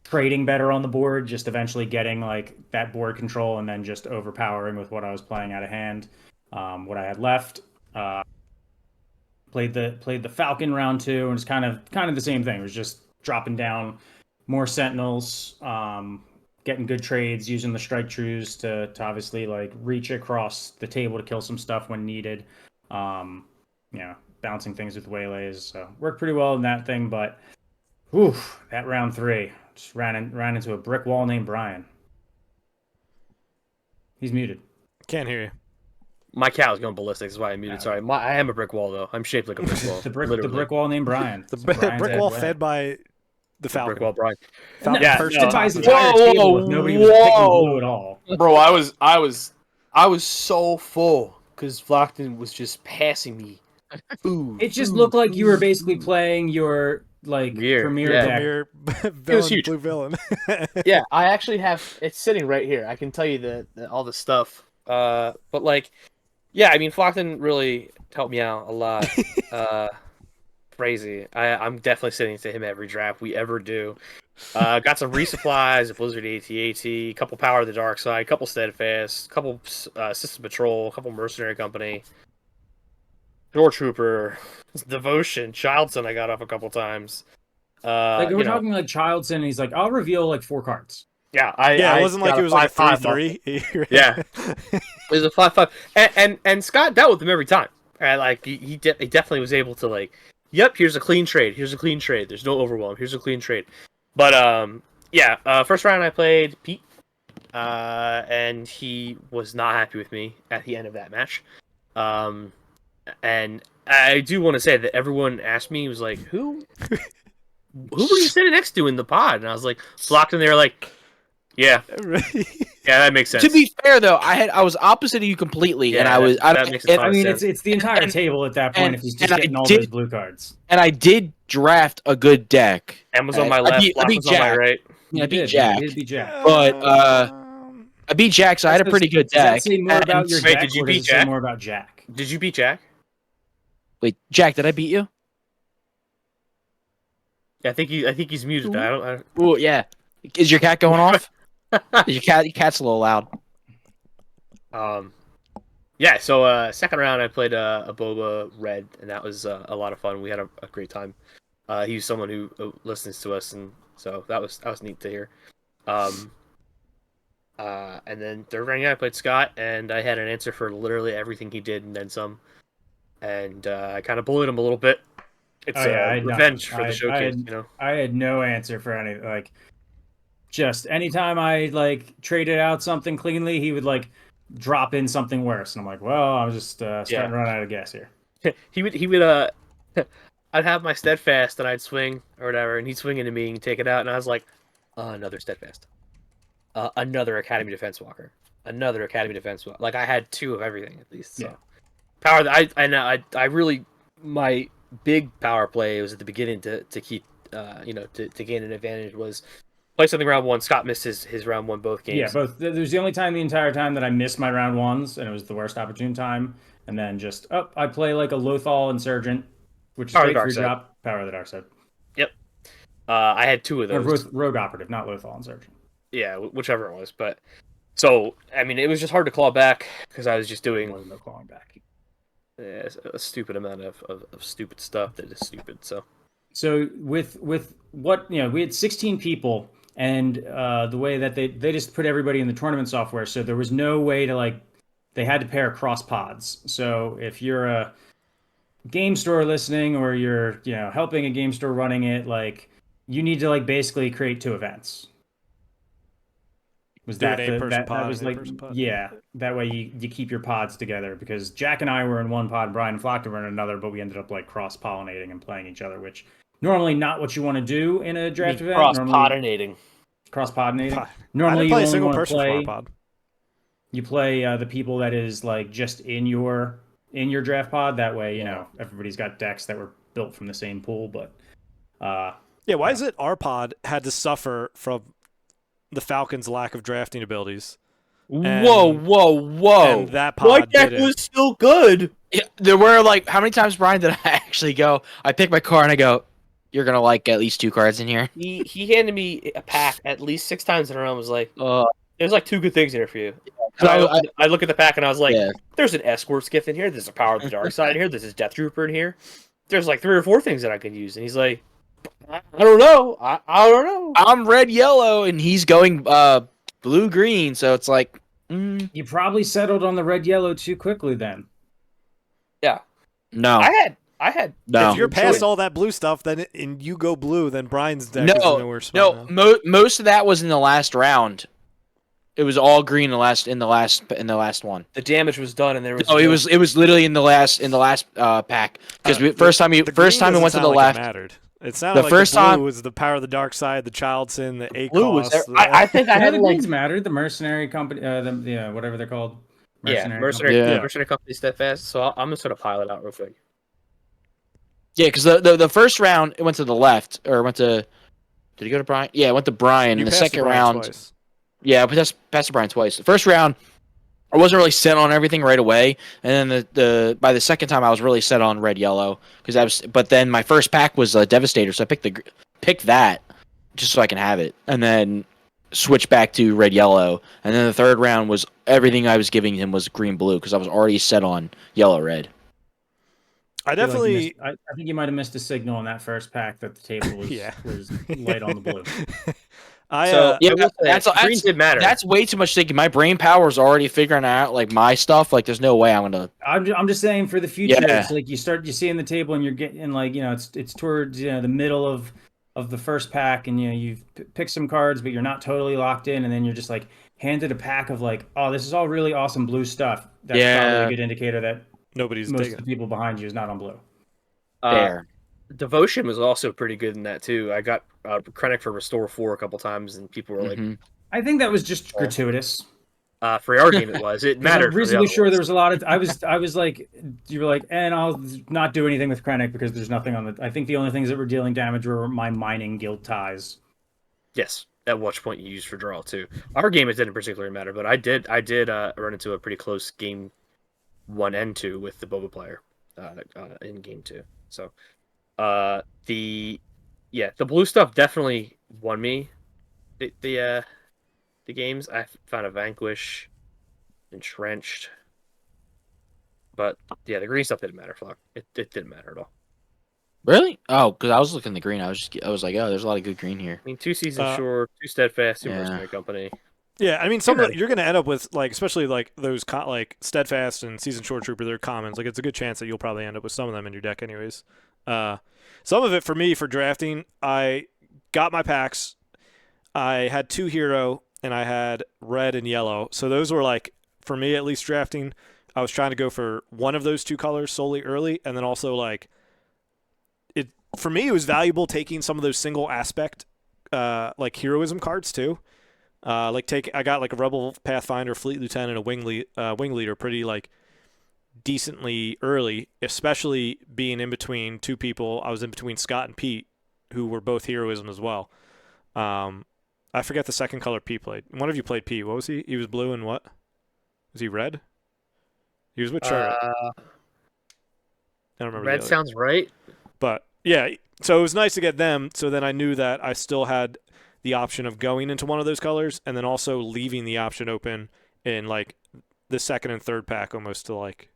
trading better on the board, just eventually getting like that board control and then just overpowering with what I was playing out of hand. What I had left. Played the Falcon round 2, and it's kind of the same thing. It was just dropping down more Sentinels, getting good trades, using the strike trues to obviously like reach across the table to kill some stuff when needed. Bouncing things with waylays. So worked pretty well in that thing, but that round 3 just ran into a brick wall named Brian. He's muted. Can't hear you. My cow's going ballistic. That's why I'm muted. Sorry. I am a brick wall, though. I'm shaped like a brick wall. the brick wall named Brian. The brick wall fed by the Falcon. Brick wall, Brian. Falcon Yeah, perched no, on top his of it. entire table if nobody was picking blue at all. Bro, I was so full because Flockton was just passing me food. It just looked like you were basically playing your like premier deck. Premier It was villain, huge. blue villain. Yeah, I actually have it's sitting right here. I can tell you all the stuff. But like, yeah, I mean, Flockton really helped me out a lot. Crazy. I'm definitely sitting to him every draft we ever do. Got some resupplies, a Blizzard AT-AT, a couple Power of the Dark Side, a couple Steadfast, a couple System Patrol, a couple Mercenary Company, Door Trooper, Devotion, Childson I got off a couple times. Like we're talking like Childson, and he's like, I'll reveal like 4 cards. Yeah, it wasn't like it was like a 3-3. Yeah, it was a 5-5, and Scott dealt with him every time. Right? Like he definitely was able to like, yep, here's a clean trade. Here's a clean trade. There's no overwhelm. Here's a clean trade. But first round I played Pete, and he was not happy with me at the end of that match. And I do want to say that everyone asked me, was like, who were you sitting next to in the pod? And I was like, Flocked, and they were like, yeah, that makes sense. To be fair, though, I was opposite of you completely, Yeah, and I was. that makes a ton of sense. It's the entire table at that point and- if he's just and I getting all did- those blue cards. And I did draft a good deck. Em was on my I left, beat Flock was on my Jack. right. I beat He Jack, did beat Jack. but I beat Jack, so I had a pretty good Does that deck. say more about your Wait, deck, did you or does beat it say Jack? more about Jack? Did you beat Jack? Wait, Jack, did I beat you? Yeah, I think he's muted. I don't. Oh yeah. Is your cat going off? Your cat's a little loud. Yeah. So second round, I played a Boba Red, and that was a lot of fun. We had a great time. He's someone who listens to us, and so that was neat to hear. And then third round, I played Scott, and I had an answer for literally everything he did, and then some. And I kind of bullied him a little bit. It's revenge for the showcase, I had no answer for any like. Just anytime I like traded out something cleanly, he would like drop in something worse, and I'm like, well, I'm just starting to run out of gas here. he would I'd have my Steadfast and I'd swing or whatever, and he'd swing into me and take it out, and I was like, another Steadfast, another Academy Defense Walker, another Academy Defense Walker. Like I had 2 of everything at least. So. Yeah. Power. I really, my big power play was at the beginning to keep to gain an advantage was play something round 1. Scott missed his round 1 both games. Yeah, both. There's the only time the entire time that I missed my round 1s, and it was the worst opportune time. And then just I play like a Lothal Insurgent, which is Power of great the for Dark your Side. job. Power of the Dark Side. Yep. I had 2 of Or those. Rogue Operative, not Lothal Insurgent. Yeah, whichever it was. But so I mean, it was just hard to claw back because I was just doing There was no clawing back. a stupid amount of stupid stuff that is stupid. So with what we had 16 people, and the way that they just put everybody in the tournament software, so there was no way to like they had to pair cross pods. So if you're a game store listening or you're helping a game store running it, like you need to like basically create 2 events. Was Do an that the eight-person that pod was and an like, eight-person pod. yeah, that way you keep your pods together, because Jack and I were in one pod and Brian and Flockton were in another, but we ended up like cross-pollinating and playing each other, which normally not what you want to do in a draft event. Cross Normally pollinating. cross-pollinating. I Normally didn't you play a only single want to person from our play pod. you play the people that is like just in your draft pod. That way, everybody's got decks that were built from the same pool. But Yeah, why is it our pod had to suffer from the Falcons' lack of drafting abilities? Whoa, And that My pod deck didn't. was still good. Yeah, there were like, how many times, Brian, did I actually go? I pick my card and I go, "You're gonna like at least 2 cards in here." He handed me a pack at least 6 times in a row and was like, Uh, there's like 2 good things in here for you. So I look at the pack and I was like, yeah. there's an escort skiff in here, there's a power of the dark side in here, there's a death trooper in here. There's like 3 or 4 things that I could use. And he's like, I don't know. I don't know. I'm red yellow and he's going blue green, so it's like, you probably settled on the red yellow too quickly then. no, I had no. If you're past all that blue stuff, and you go blue, then Brian's deck is No, nowhere spot now. most of that was in the last round. It was all green in the last one. the damage was done and there was Oh, it was literally in the last pack, because first time we went to the left. It mattered. It sounded The like first the blue time- was the power of the dark side, the child sin, the A blue was cost. there. I think I Yeah, had the like greens mattered. The mercenary company, whatever they're called. mercenary Yeah. mercenary company steadfast. So I'm just gonna pile it out real quick. Yeah, because the first round it went to the left, or went to. Did he go to Brian? Yeah, it went to Brian. You In the passed second Brian round, twice. yeah, but that's passed to Brian twice. The first round, I wasn't really set on everything right away, and then by the second time, I was really set on red yellow But then my first pack was Devastator, so I picked that just so I can have it, and then switched back to red yellow, and then the third round was everything I was giving him was green blue because I was already set on yellow red. I definitely. I think you might have missed a signal on that first pack that the table was Yeah. was light on the blue. So Yeah, I will say, that's greens did matter. That's way too much thinking. My brain power is already figuring out like my stuff. Like, there's no way I'm gonna. I'm just saying for the future, Yeah. it's like you see in the table and you're getting like it's towards the middle of the first pack, and you've picked some cards, but you're not totally locked in, and then you're just like handed a pack of like, oh, this is all really awesome blue stuff. That's probably Yeah. a good indicator that Nobody's most taking of the it. people behind you is not on blue. There. Devotion was also pretty good in that too. I got Krennic for Restore 4 a couple times, and people were like, Mhm. I think that was just gratuitous. for our game it was. It 'Cause mattered. I'm for the reasonably other sure ones. there was a lot of. I was like, you were like, and I'll not do anything with Krennic because there's nothing on the. I think the only things that were dealing damage were my mining guild ties. Yes, at which point you used for draw too. Our game it didn't particularly matter, but I did run into a pretty close game 1 and 2 with the Boba player in game 2. So the blue stuff definitely won me the games. I found a Vanquish, Entrenched, but yeah, the green stuff didn't matter. Flock, it didn't matter at all. Really? Oh, because I was looking at the green. I was like, oh, there's a lot of good green here. I mean, 2 Season Shore, 2 Steadfast, 2 Yeah. Mercenary Company. Yeah, I mean, you're going to end up with like, especially like those like Steadfast and Season Short Trooper. They're commons. Like, it's a good chance that you'll probably end up with some of them in your deck, anyways. Some of it for me for drafting, I got my packs. I had 2 hero and I had red and yellow. So those were like, for me at least, drafting. I was trying to go for one of those 2 colors solely early, and then also like it for me. It was valuable taking some of those single aspect like heroism cards too. I got like a Rebel Pathfinder, Fleet Lieutenant, a Wing Leader pretty like decently early, especially being in between 2 people. I was in between Scott and Pete, who were both heroism as well. I forget the second color Pete played. One of you played Pete. What was he? He was blue and what? Was he red? He was with Charlotte. I don't remember. Red the other. sounds right. But yeah, so it was nice to get them. So then I knew that I still had the option of going into one of those colors, and then also leaving the option open in like the second and third pack, almost to like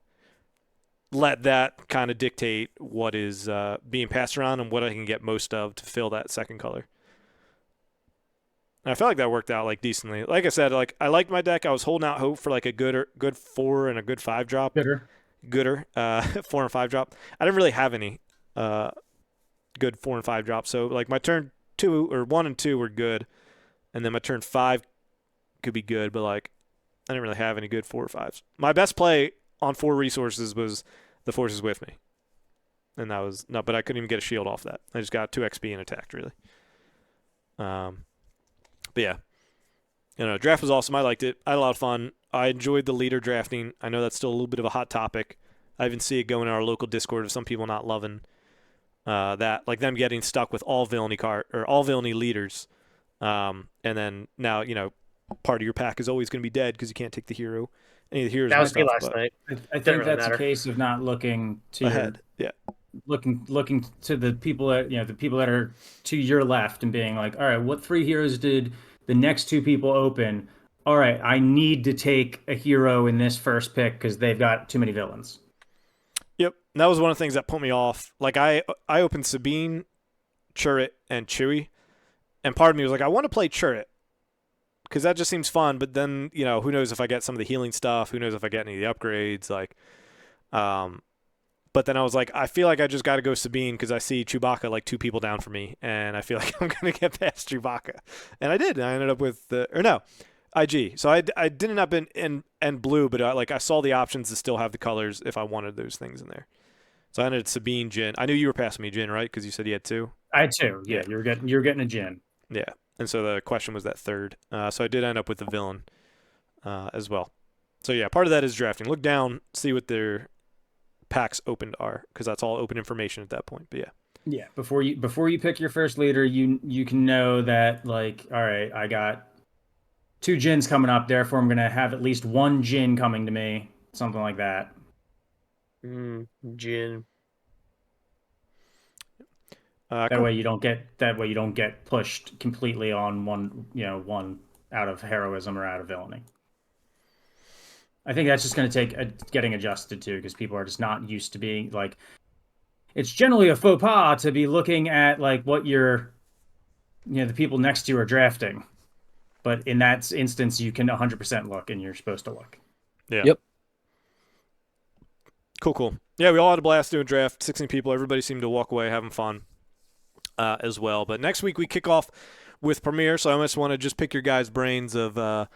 let that kind of dictate what is being passed around and what I can get most of to fill that second color. And I felt like that worked out like decently. Like I said, like I liked my deck. I was holding out hope for like a good 4 and a good 5 drop. Bitter. gooder 4 and 5 drop. I didn't really have any good 4 and 5 drops. So like my turn 2 or 1 and 2 were good, and then my turn 5 could be good, but like I didn't really have any good 4 or 5s. My best play on 4 resources was the forces with me, and that was no, but I couldn't even get a shield off that. I just got 2 XP and attacked really. But yeah, draft was awesome. I liked it. I had a lot of fun. I enjoyed the leader drafting. I know that's still a little bit of a hot topic. I even see it going in our local Discord of some people not loving that, like them getting stuck with all villainy leaders, and then now part of your pack is always going to be dead because you can't take the hero. Any of the heroes. That was me stuff, last night. I think really that's matter. a case of not looking to ahead. Yeah. Looking to the people that the people that are to your left and being like, all right, what 3 heroes did the next 2 people open? All right, I need to take a hero in this first pick because they've got too many villains. Yep, and that was one of the things that put me off. Like I opened Sabine, Churret, and Chewie, and part of me was like, I want to play Churret because that just seems fun. But then who knows if I get some of the healing stuff? Who knows if I get any of the upgrades? Like, but then I was like, I feel like I just got to go Sabine because I see Chewbacca like 2 people down from me, and I feel like I'm gonna get past Chewbacca, and I did. And I ended up with IG. So I didn't up in blue, but I saw the options to still have the colors if I wanted those things in there. So I ended Sabine, Jin. I knew you were passing me Jin, right? Because you said you had 2. I had 2. Yeah, you're getting a Jin. Yeah, and so the question was that 3rd. So I did end up with the villain as well. So yeah, part of that is drafting. Look down, see what their packs opened are, because that's all open information at that point. But yeah, before you pick your first leader, you can know that like, all right, I got 2 Jins coming up, therefore I'm gonna have at least 1 Jin coming to me, something like that. Jin. That cool. way you don't get pushed completely on one out of heroism or out of villainy. I think that's just going to take getting adjusted to, because people are just not used to being like. It's generally a faux pas to be looking at like what the people next to you are drafting, but in that instance, you can 100% look, and you're supposed to look. Yeah. Yep. Cool. Yeah, we all had a blast doing draft. 16 people. Everybody seemed to walk away having fun as well. But next week we kick off with Premiere, so I just want to just pick your guys' brains of.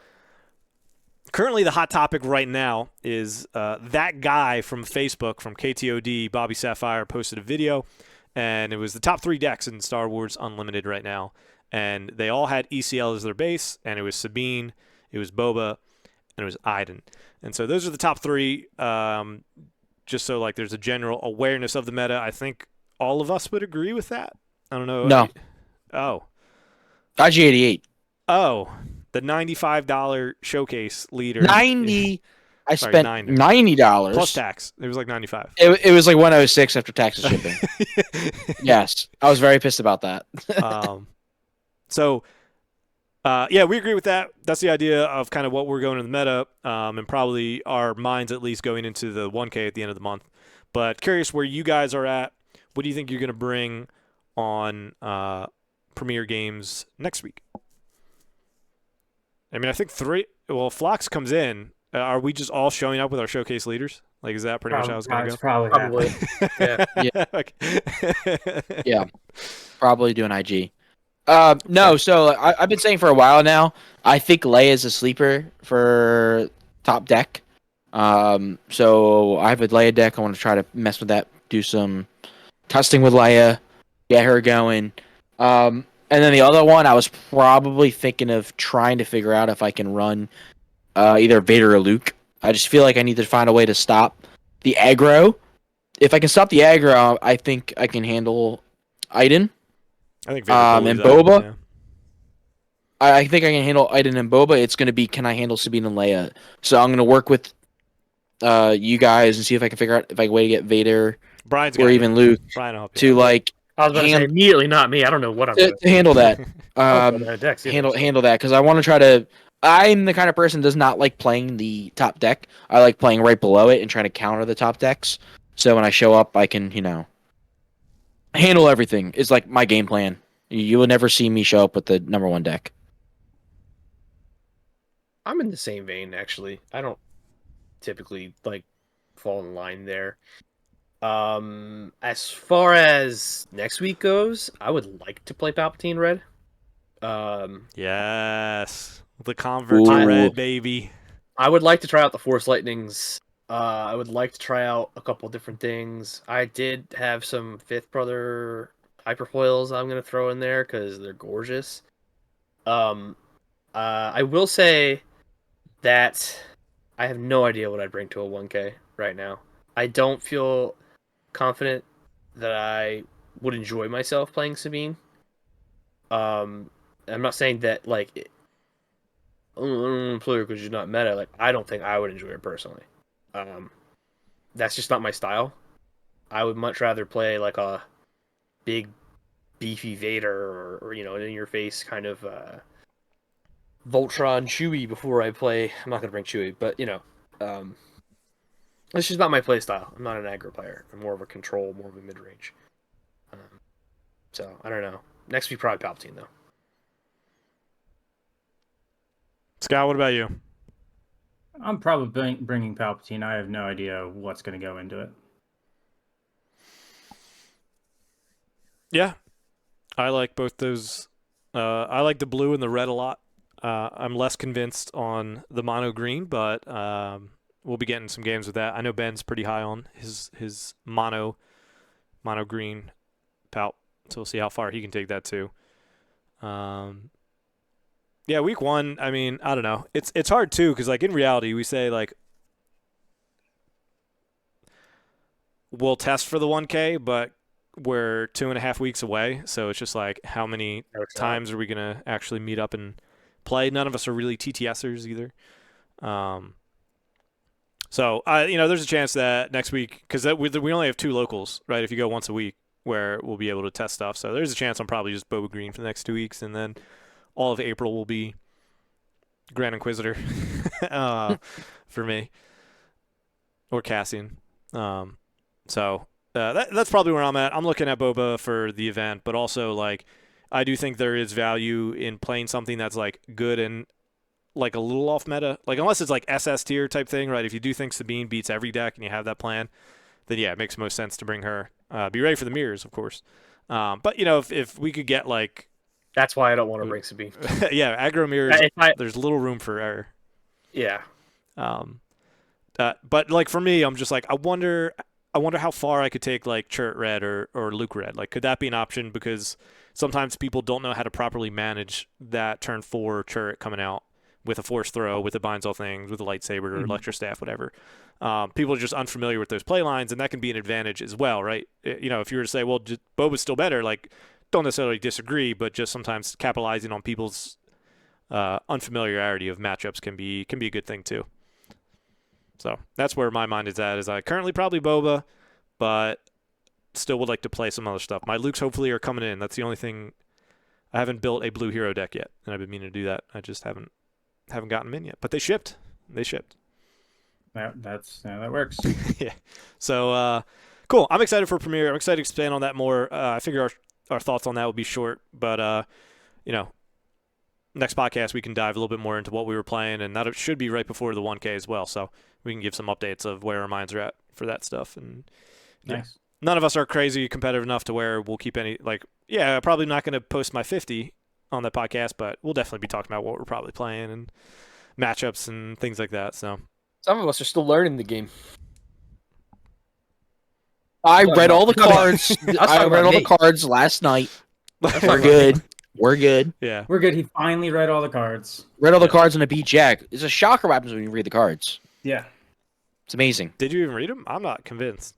Currently, the hot topic right now is that guy from Facebook, from KTOD, Bobby Sapphire, posted a video, and it was the top 3 decks in Star Wars Unlimited right now. And they all had ECL as their base, and it was Sabine, it was Boba, and it was Iden. And so those are the top 3, just so like there's a general awareness of the meta. I think all of us would agree with that. I don't know. No. Oh. IG88. Oh. The $95 showcase leader. 90. I Sorry, spent $90 $90 plus tax. It was like 95. It was like 106 after tax and shipping. Yes, I was very pissed about that. Yeah, we agree with that. That's the idea of kind of what we're going in the meta, and probably our minds at least going into the 1K at the end of the month. But curious where you guys are at. What do you think you're going to bring on Premier Games next week? I mean, I think Flox comes in. Are we just all showing up with our showcase leaders? Like, is that pretty much how it's going to go? Probably. Yeah. Yeah, probably doing IG. No, so I've been saying for a while now, I think Leia is a sleeper for top deck. So I have a Leia deck. I want to try to mess with that, do some testing with Leia, get her going. And then the other one, I was probably thinking of trying to figure out if I can run either Vader or Luke. I just feel like I need to find a way to stop the aggro. If I can stop the aggro, I think I can handle Iden. I think Vader and Boba. Yeah. I think I can handle Iden and Boba. It's going to be, can I handle Sabine and Leia? So I'm going to work with you guys and see if I can figure out if I can way to get Vader or even Luke to like. I was about to say immediately, not me. I don't know what I'm to handle that. Handle that, because I want to try to. I'm the kind of person that does not like playing the top deck. I like playing right below it and trying to counter the top decks. So when I show up, I can handle everything. Is like my game plan. You will never see me show up with the number 1 deck. I'm in the same vein, actually. I don't typically like fall in line there. As far as next week goes, I would like to play Palpatine Red. Yes, the convert to Ooh. red, baby. I would like to try out the Force Lightnings. I would like to try out a couple different things. I did have some Fifth Brother hyperfoils I'm going to throw in there because they're gorgeous. I will say that I have no idea what I'd bring to a 1K right now. I don't feel confident that I would enjoy myself playing Sabine. I'm not saying that like I don't play her because she's not meta. Like I don't think I would enjoy her personally. That's just not my style. I would much rather play like a big, beefy Vader or an in-your-face kind of Voltron Chewie before I play. I'm not gonna bring Chewie, but it's just not my play style. I'm not an aggro player. I'm more of a control, more of a mid-range. So I don't know. Next week probably Palpatine though. Scott, what about you? I'm probably bringing Palpatine. I have no idea what's going to go into it. Yeah, I like both those. I like the blue and the red a lot. I'm less convinced on the mono green, but we'll be getting some games with that. I know Ben's pretty high on his mono green Palp, so we'll see how far he can take that too. Yeah, week 1, I mean, I don't know. It's hard too because like in reality we say like we'll test for the 1K, but we're 2.5 weeks away, so it's just like how many times are we gonna actually meet up and play? None of us are really TTSers either. So there's a chance that next week, because we only have 2 locals, right? If you go once a week, where we'll be able to test stuff. So there's a chance I'm probably just Boba Green for the next 2 weeks, and then all of April will be Grand Inquisitor for me or Cassian. So that's probably where I'm at. I'm looking at Boba for the event, but also like I do think there is value in playing something that's like good and like a little off meta. Like unless it's like SS tier type thing, right? If you do think Sabine beats every deck and you have that plan, then yeah, it makes most sense to bring her. Be ready for the mirrors, of course. But if we could get like that's why I don't want to bring Sabine. yeah, aggro mirrors. There's little room for error. Yeah. But like for me, I'm just like I wonder how far I could take like Chirrut Red or Luke Red. Like could that be an option? Because sometimes people don't know how to properly manage that turn 4 Chirrut coming out with a force throw, with the binds all things, with a lightsaber or electro staff, whatever. People are just unfamiliar with those play lines, and that can be an advantage as well, right? If you were to say, well, Boba's still better, like don't necessarily disagree, but just sometimes capitalizing on people's unfamiliarity of matchups can be a good thing too. So that's where my mind is at. Is I currently probably Boba, but still would like to play some other stuff. My Lukes hopefully are coming in. That's the only thing. I haven't built a blue hero deck yet, and I've been meaning to do that. I just haven't gotten them in yet. But they shipped. That works. Yeah. So cool. I'm excited for Premiere. I'm excited to expand on that more. I figure our thoughts on that will be short, but next podcast we can dive a little bit more into what we were playing, and that should be right before the 1K as well. So we can give some updates of where our minds are at for that stuff. And nice. None of us are crazy competitive enough to where we'll keep any probably not going to post my 50 on that podcast, but we'll definitely be talking about what we're probably playing and matchups and things like that. So some of us are still learning the game. I read all the cards. I read all the cards last night. We're good. We're good. Yeah. We're good. He finally read all the cards. Read all the cards and a beat Jack. It's a shocker what happens when you read the cards. Yeah. It's amazing. Did you even read them? I'm not convinced.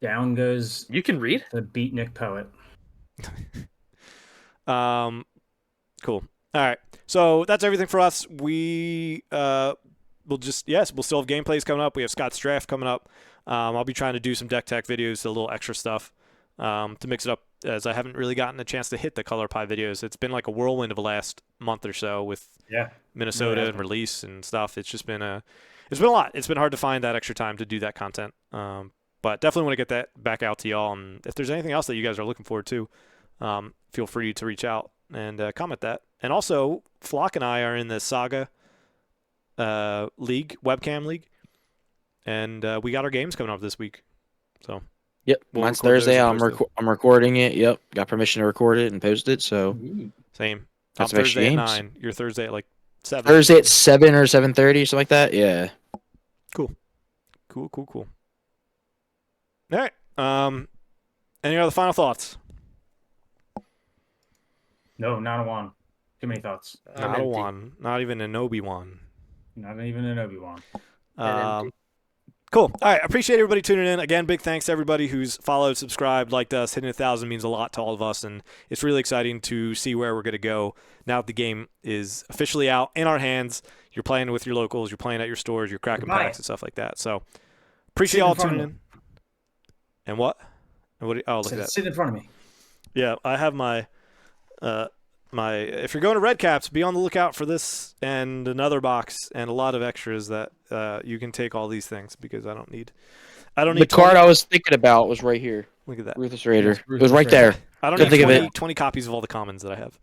Down goes You can read? the beatnik poet. Cool. All right. So that's everything for us. We'll still have gameplays coming up. We have Scott's draft coming up. I'll be trying to do some deck tech videos, a little extra stuff to mix it up, as I haven't really gotten a chance to hit the Color Pie videos. It's been like a whirlwind of the last month or so with Minnesota and release and stuff. It's been a lot. It's been hard to find that extra time to do that content. But definitely want to get that back out to y'all. And if there's anything else that you guys are looking forward to, feel free to reach out and comment that. And also, Flock and I are in the Saga league, webcam league. and we got our games coming up this week. So Yep, we'll mine's record those Thursday. and post I'm recording it. Yep, got permission to record it and post it. So same. That's I'm of extra Thursday at games. 9. You're Thursday at like 7. Thursday at 7 or 7:30, something like that. Yeah. Cool. All right. Any other final thoughts? No, not a one. Too many thoughts. Not a one. Not even an Obi-Wan. Not even an Obi-Wan. Cool. All right. Appreciate everybody tuning in. Again, big thanks to everybody who's followed, subscribed, liked us. Hitting 1,000 means a lot to all of us, and it's really exciting to see where we're going to go now that the game is officially out in our hands. You're playing with your locals. You're playing at your stores. You're cracking packs and stuff like that. So appreciate y'all tuning in. And what? And what? Oh, look at that. Sit in front of me. Yeah, I have my if you're going to Red Caps, be on the lookout for this and another box and a lot of extras that you can take all these things because I don't need The card I was thinking about was right here. Look at that. Ruthless Raider. Yes, It was right there. I don't Couldn't need think of 20 copies of all the commons that I have.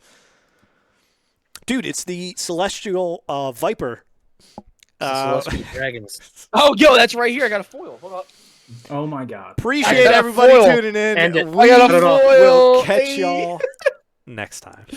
Dude, it's the Celestial Viper. Celestial Dragons. Oh, yo, that's right here. I got a foil. Hold up. Oh my god. Appreciate got a everybody foil. tuning in. And We I got a will foil. catch Hey. y'all next time.